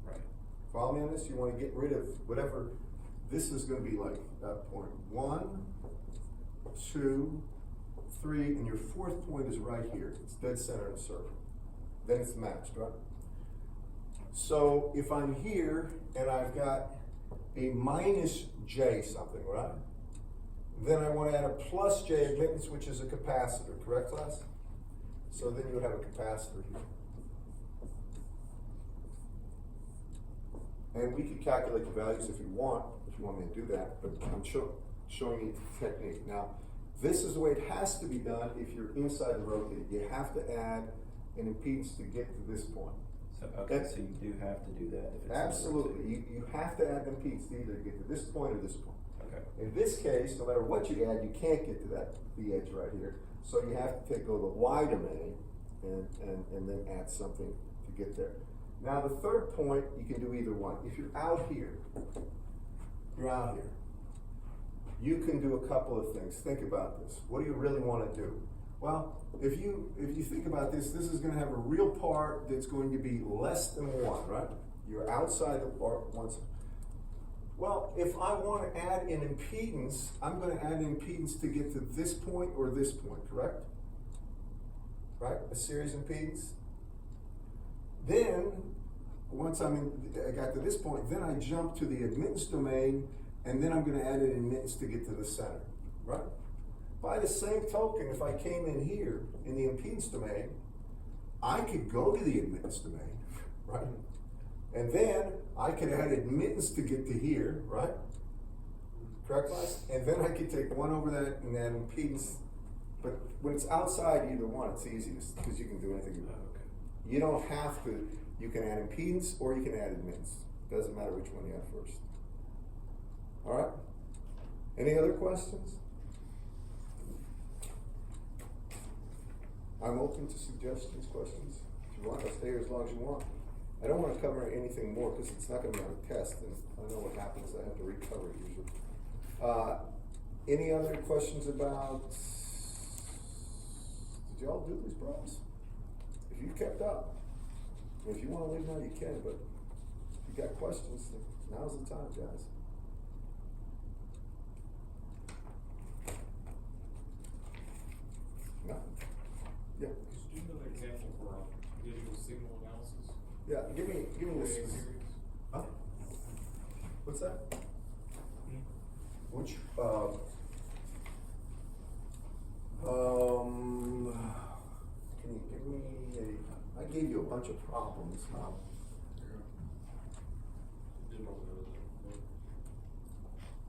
Right. Follow me on this? You want to get rid of whatever, this is going to be like point 1, 2, 3, and your 4th point is right here. It's dead center in a circle. Then it's matched, right? So if I'm here and I've got a minus J something, right? Then I want to add a plus J admittance, which is a capacitor, correct, class? So then you would have a capacitor here. And we could calculate the values if you want me to do that, but I'm showing you the technique. Now, this is the way it has to be done if you're inside the rotated. You have to add an impedance to get to this point. So, okay, so you do have to do that if it's Absolutely. You have to add an impedance to either get to this point or this point. Okay. In this case, no matter what you add, you can't get to the edge right here. So you have to go to the Y domain and then add something to get there. Now the third point, you can do either one. If you're out here, you can do a couple of things. Think about this. What do you really want to do? Well, if you think about this, this is going to have a real part that's going to be less than 1, right? You're outside the part once. Well, if I want to add an impedance, I'm going to add an impedance to get to this point or this point, correct? Right? A series impedance. Then, once I got to this point, then I jump to the admittance domain, and then I'm going to add an admittance to get to the center, right? By the same token, if I came in here in the impedance domain, I could go to the admittance domain, right? And then I could add admittance to get to here, right? Correct, class? And then I could take 1 over that and add impedance. But when it's outside either one, it's easiest because you can do anything you want. Okay. You don't have to, you can add impedance or you can add admittance. Doesn't matter which one you have first. All right? Any other questions? I'm open to suggestions, questions. If you want, I'll stay here as long as you want. I don't want to cover anything more because it's not going to be on a test, and I know what happens. I have to recover it usually. Any other questions about? Did y'all do these problems? If you kept up, if you want to leave now, you can. But if you got questions, now's the time, guys. No. Yeah. Could you do another example for digital signal analysis? Yeah. Give me this. Fourier series? Huh? What's that? Which, can you give me I gave you a bunch of problems.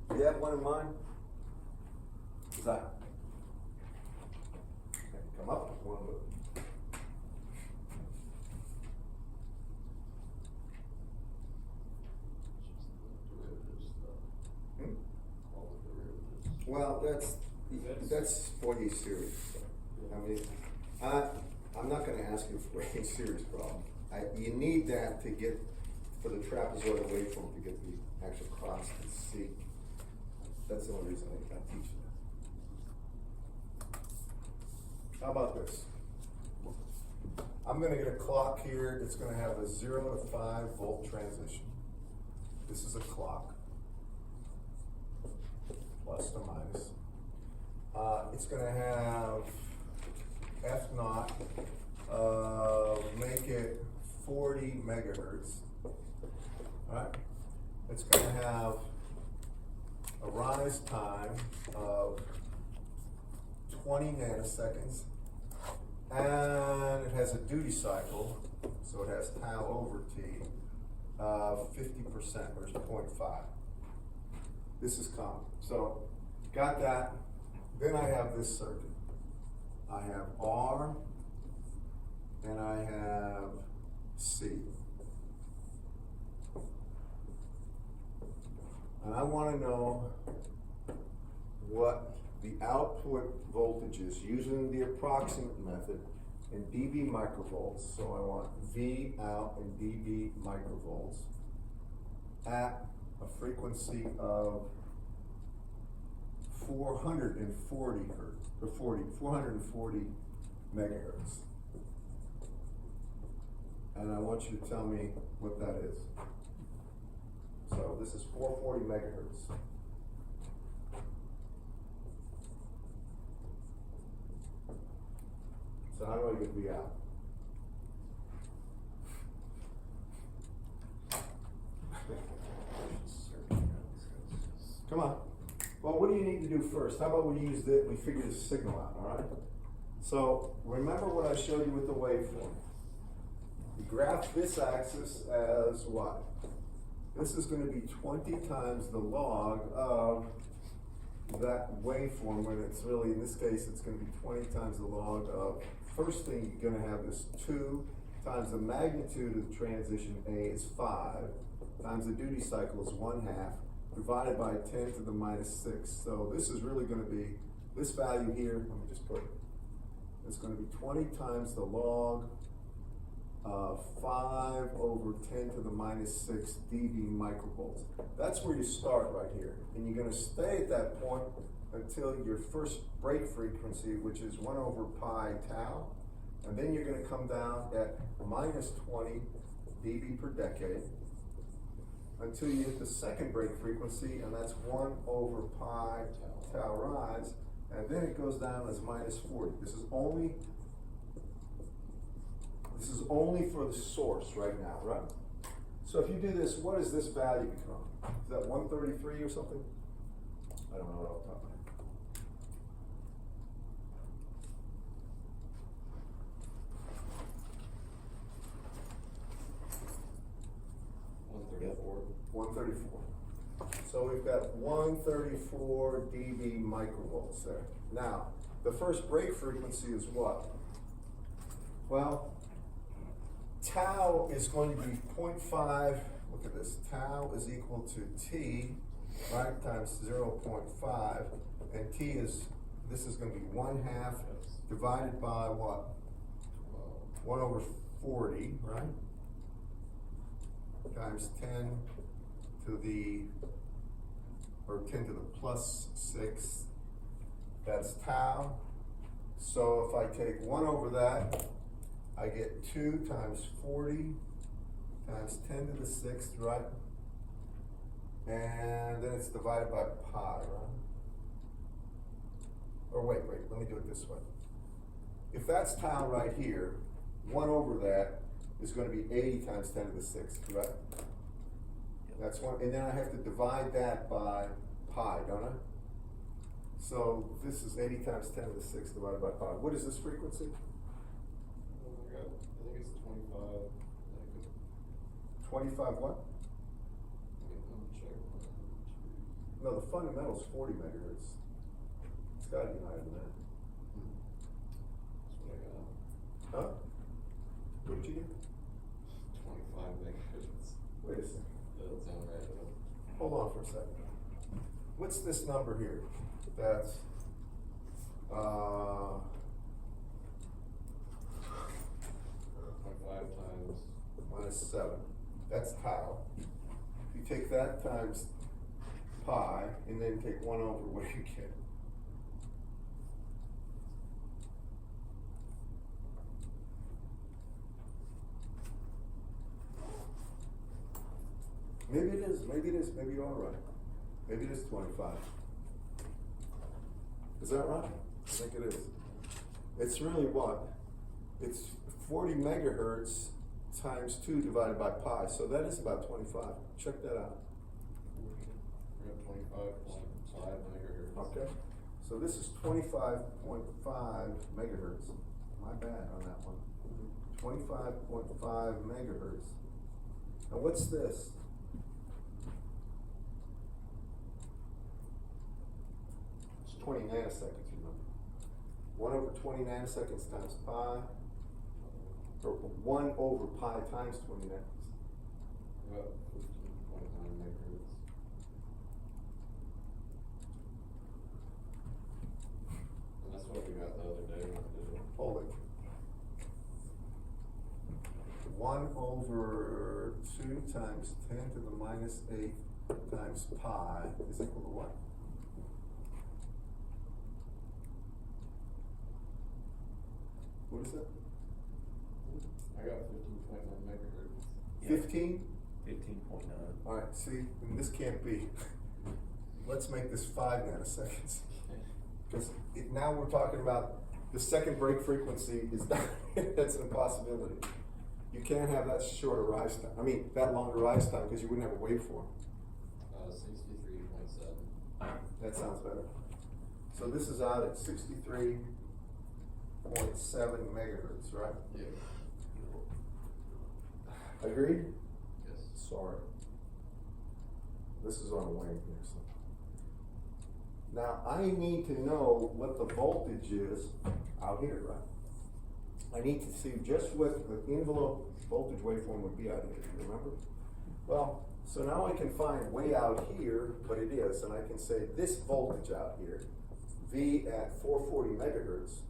Do you have one in mind? Zach? Come up with one, but. Hmm? Well, that's Fourier series. I mean, I'm not gonna ask you for a series problem. You need that to get, for the trapezoidal waveform to get the actual cross to see. That's the only reason I teach that. How about this? I'm gonna get a clock here, it's gonna have a 0 to 5 volt transition. This is a clock. Plus or minus. It's gonna have F naught, make it 40 megahertz. Alright? It's gonna have a rise time of 20 nanoseconds, and it has a duty cycle, so it has tau over t, 50%, or 0.5. This is common. So, got that. Then I have this circuit. I have R, and I have C. And I want to know what the output voltage is using the approximate method in dB microvolts. So I want V out in dB microvolts at a frequency of 440 hertz, or 440 megahertz. And I want you to tell me what that is. So this is 440 megahertz. So how do I get V out? Come on. Well, what do you need to do first? How about we use this, we figure the signal out, all right? So remember what I showed you with the waveform. You graph this axis as what? This is going to be 20 times the log of that waveform, when it's really, in this case, it's going to be 20 times the log of, first thing you're going to have is 2 times the magnitude of the transition A is 5, times the duty cycle is 1/2, divided by 10 to the minus 6. So this is really going to be, this value here, let me just put it, it's going to be 20 times the log of 5 over 10 to the minus 6 dB microvolts. That's where you start right here. And you're going to stay at that point until your first break frequency, which is 1 over pi tau. And then you're going to come down at minus 20 dB per decade until you hit the second break frequency, and that's 1 over pi tau rise. And then it goes down as minus 40. This is only for the source right now, right? So if you do this, what does this value become? Is that 133 or something? I don't know what off the top of my head. 134. So we've got 134 dB microvolts there. Now, the first break frequency is what? Well, tau is going to be 0.5, look at this, tau is equal to t, right, times 0.5, and t is, this is gonna be 1/2 divided by what? 1/40, right? Times 10 to the, or 10 to the plus 6, that's tau. So if I take 1/that, I get 2 times 40 times 10 to the 6th, right? And then it's divided by pi, right? Or wait, let me do it this way. If that's tau right here, 1/that is gonna be 80 times 10 to the 6th, correct? That's one, and then I have to divide that by pi, don't I? So this is 80 times 10 to the 6th divided by pi. What is this frequency? Oh my god, I think it's 25. 25 what? Let me check. No, the fundamental is 40 megahertz. It's gotta be higher than that. That's what I got. Huh? What did you get? 25 megahertz. Wait a second. Doesn't sound right, does it? Hold on for a second. What's this number here? That's, 25 times. minus 7. That's tau. You take that times pi, and then take 1/, what do you get? Maybe it is, maybe you are right. Maybe it is 25. Is that right? I think it is. It's really what? It's 40 megahertz times 2 divided by pi, so that is about 25. Check that out. We have 25.5 megahertz. Okay, so this is 25.5 megahertz. My bad on that one. 25.5 megahertz. Now what's this? It's 20 nanoseconds, remember. 1/20 nanoseconds times pi, or 1/pi times 20 nanoseconds. About 15.9 megahertz. And that's what we got the other day when we did it. Hold it. 1/2 times 10 to the minus 8 times pi is equal to what? What is that? I got 15.9 megahertz. Yeah. 15? 15.9. All right, see, and this can't be. Let's make this 5 nanoseconds. Because now we're talking about the second break frequency is not, that's an impossibility. You can't have that shorter rise time. I mean, that longer rise time because you wouldn't have a waveform. 63.7. That sounds better. So this is out at 63.7 megahertz, right? Yeah. Agreed? Yes. Sorry. This is on a wing here, so. Now, I need to know what the voltage is out here, right? I need to see just what the envelope voltage waveform would be out here, remember? Well, so now I can find way out here what it is, and I can say this voltage out here, V at 440 megahertz,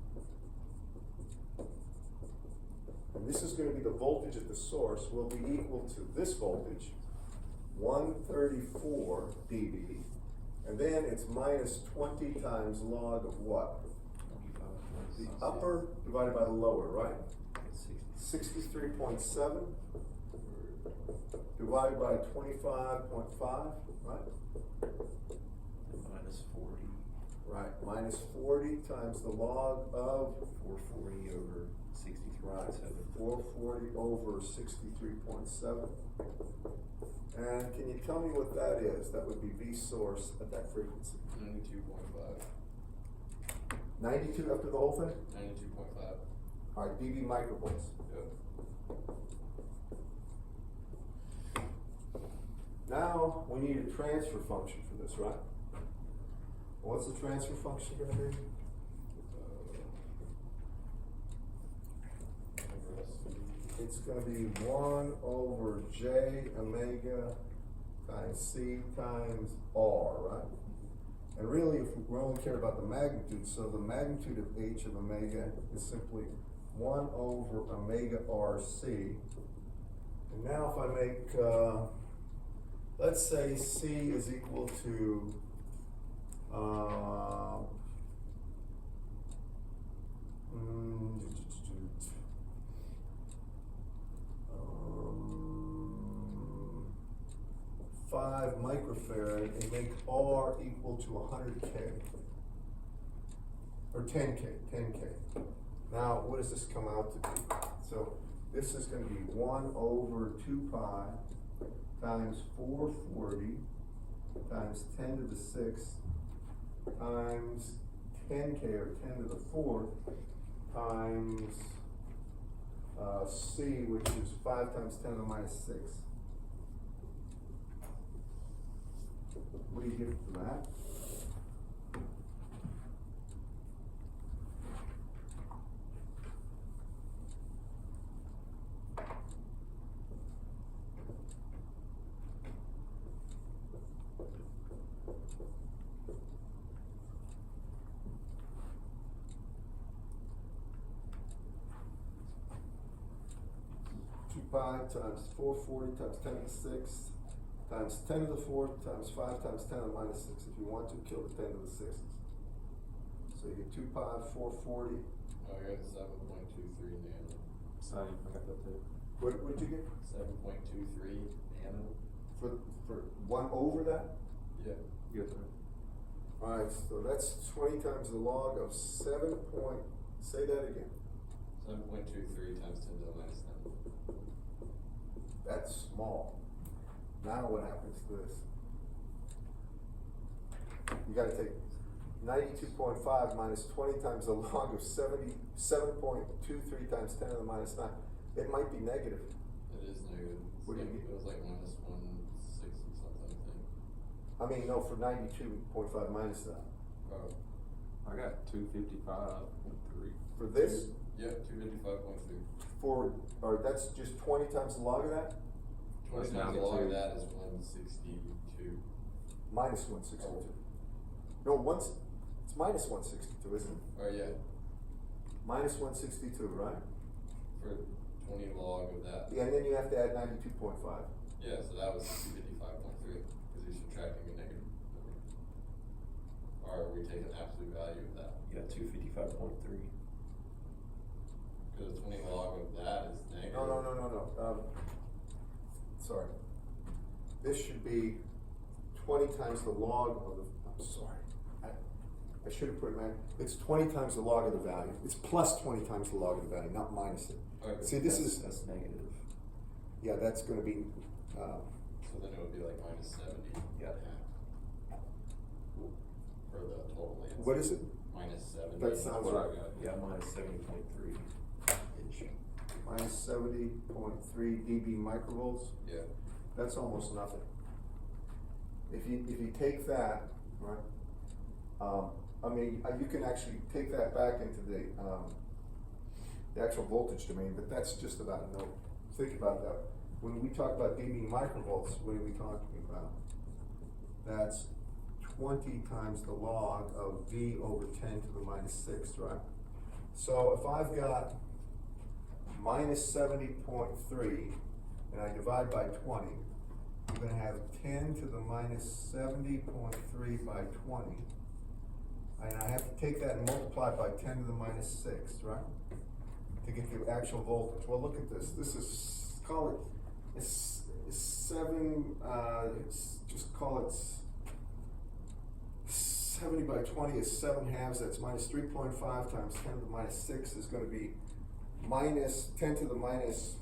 and this is going to be the voltage at the source, will be equal to this voltage, 134 dB, and then it's minus 20 times log of what? The upper divided by the lower, right? 63.7 divided by 25.5, right? Minus 40. Right, minus 40 times the log of 440 over 63.7. 440 over 63.7. And can you tell me what that is? That would be V source at that frequency. 92.5. 92 after the whole thing? 92.5. All right, dB microvolts. Yep. Now, we need a transfer function for this, right? What's the transfer function gonna be? it's gonna be 1 over J omega times C times R, right? And really, if we only care about the magnitude, so the magnitude of H of omega is simply 1 over omega RC. And now if I make, let's say C is equal to, um, 5 microfarad and make R equal to 100K. Or 10K. Now, what does this come out to be? So this is gonna be 1 over 2 pi times 440 times 10 to the 6th times 10K or 10 to the 4th times C, which is 5 times 10 to the minus 6. What do you get for that? Pi times 440 times 10 to the 6th times 10 to the 4th times 5 times 10 to the minus 6. If you want to, kill the 10 to the 6th. So you get 2 pi 440. Oh, you're at 7.23 nano. Same, I got that too. What did you get? 7.23 nano. For 1 over that? Yeah. You got that. Alright, so that's 20 times the log of 7 point, say that again. 7.23 times 10 to the minus 9. That's small. Now what happens to this? You gotta take 92.5 minus 20 times the log of 77.23 times 10 to the minus 9. It might be negative. It is negative. What do you get? It was like minus 160 something, I think. I mean, no, for 92.5 minus that. Oh. I got 255.3. For this, Yeah, 255.3. or that's just 20 times the log of that? 20 That's times the log of magnitude. that is 162. Minus 162. No, it's minus 162, isn't it? Oh, yeah. Minus 162, right? For 20 log of that. Yeah, and then you have to add 92.5. Yeah, so that was 255.3, because you're subtracting a negative number. Or are we taking the absolute value of that? You got 255.3. Because 20 log of that is negative. No. Sorry. This should be 20 times the log of the, I'm sorry. I should have put it back. It's 20 times the log of the value. It's plus 20 times the log of the value, not minus it. Okay. See, this That's is, negative. yeah, that's gonna be, So then it would be like minus 70. Yeah. For the total answer. what is it? Minus 70. That sounds What I right. got. Yeah, minus 70.3 inch. Minus 70.3 dB microvolts. Yeah. That's almost nothing. If you take that, right, I mean, you can actually take that back into the actual voltage domain, but that's just about no. Think about that. When we talk about dB microvolts, what are we talking about? That's 20 times the log of V over 10 to the minus 6, right? So if I've got minus 70.3 and I divide by 20, I'm gonna have 10 to the minus 70.3 by 20. And I have to take that and multiply by 10 to the minus 6, right? To get the actual voltage. Well, look at this. This is, call it, it's 7, just call it 70 by 20 is 7 halves. That's minus 3.5 times 10 to the minus 6 is gonna be minus 10 to the minus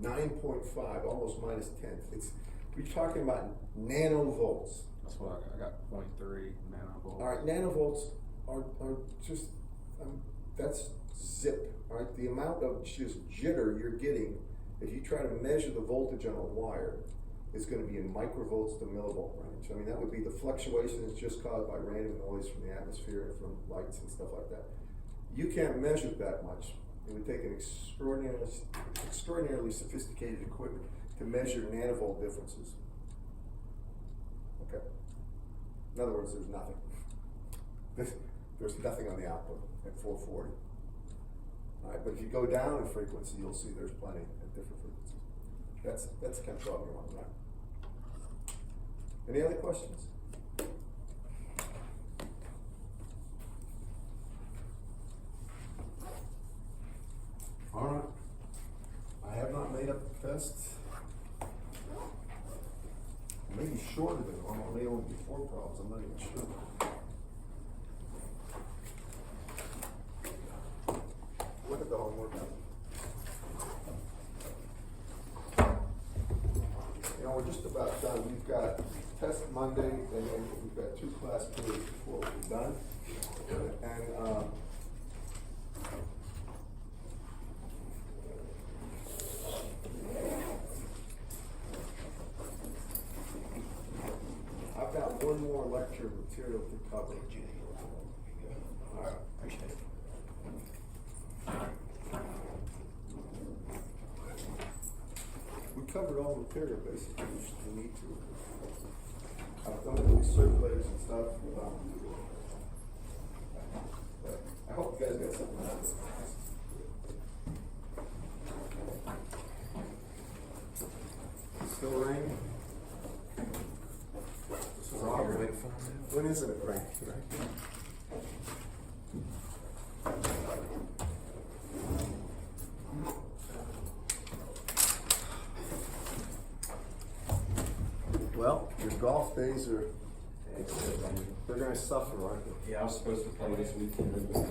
9.5, almost minus 10. We're talking about nanovolts. That's what I got. I got 0.3 nanovolts. All right, nanovolts are just, that's zip, all right? The amount of just jitter you're getting, if you try to measure the voltage on a wire, is gonna be in microvolts to millivolt range. I mean, that would be the fluctuation that's just caused by random noise from the atmosphere and from lights and stuff like that. You can't measure that much. It would take an extraordinarily sophisticated equipment to measure nanovolt differences. Okay? In other words, there's nothing. There's nothing on the output at 440. All right, but if you go down in frequency, you'll see there's plenty at different frequencies. That's kind of thought we want, right? Any other questions? All right. I have not made up the test. Maybe shorter than normal, may only be 4 problems, I'm not even sure. Look at the homework. You know, we're just about done. We've got test Monday, and then we've got 2 class periods before we're done. And, I've got one more lecture material to cover. All right. Appreciate it. We covered all the material basically, we need to. I've done all these circulators and stuff. But I hope you guys got something out of it. Still raining? This is all you're waiting for now? When isn't it raining, right? Well, your golf days are, they're gonna suffer, aren't they? Yeah, I was supposed to play this weekend.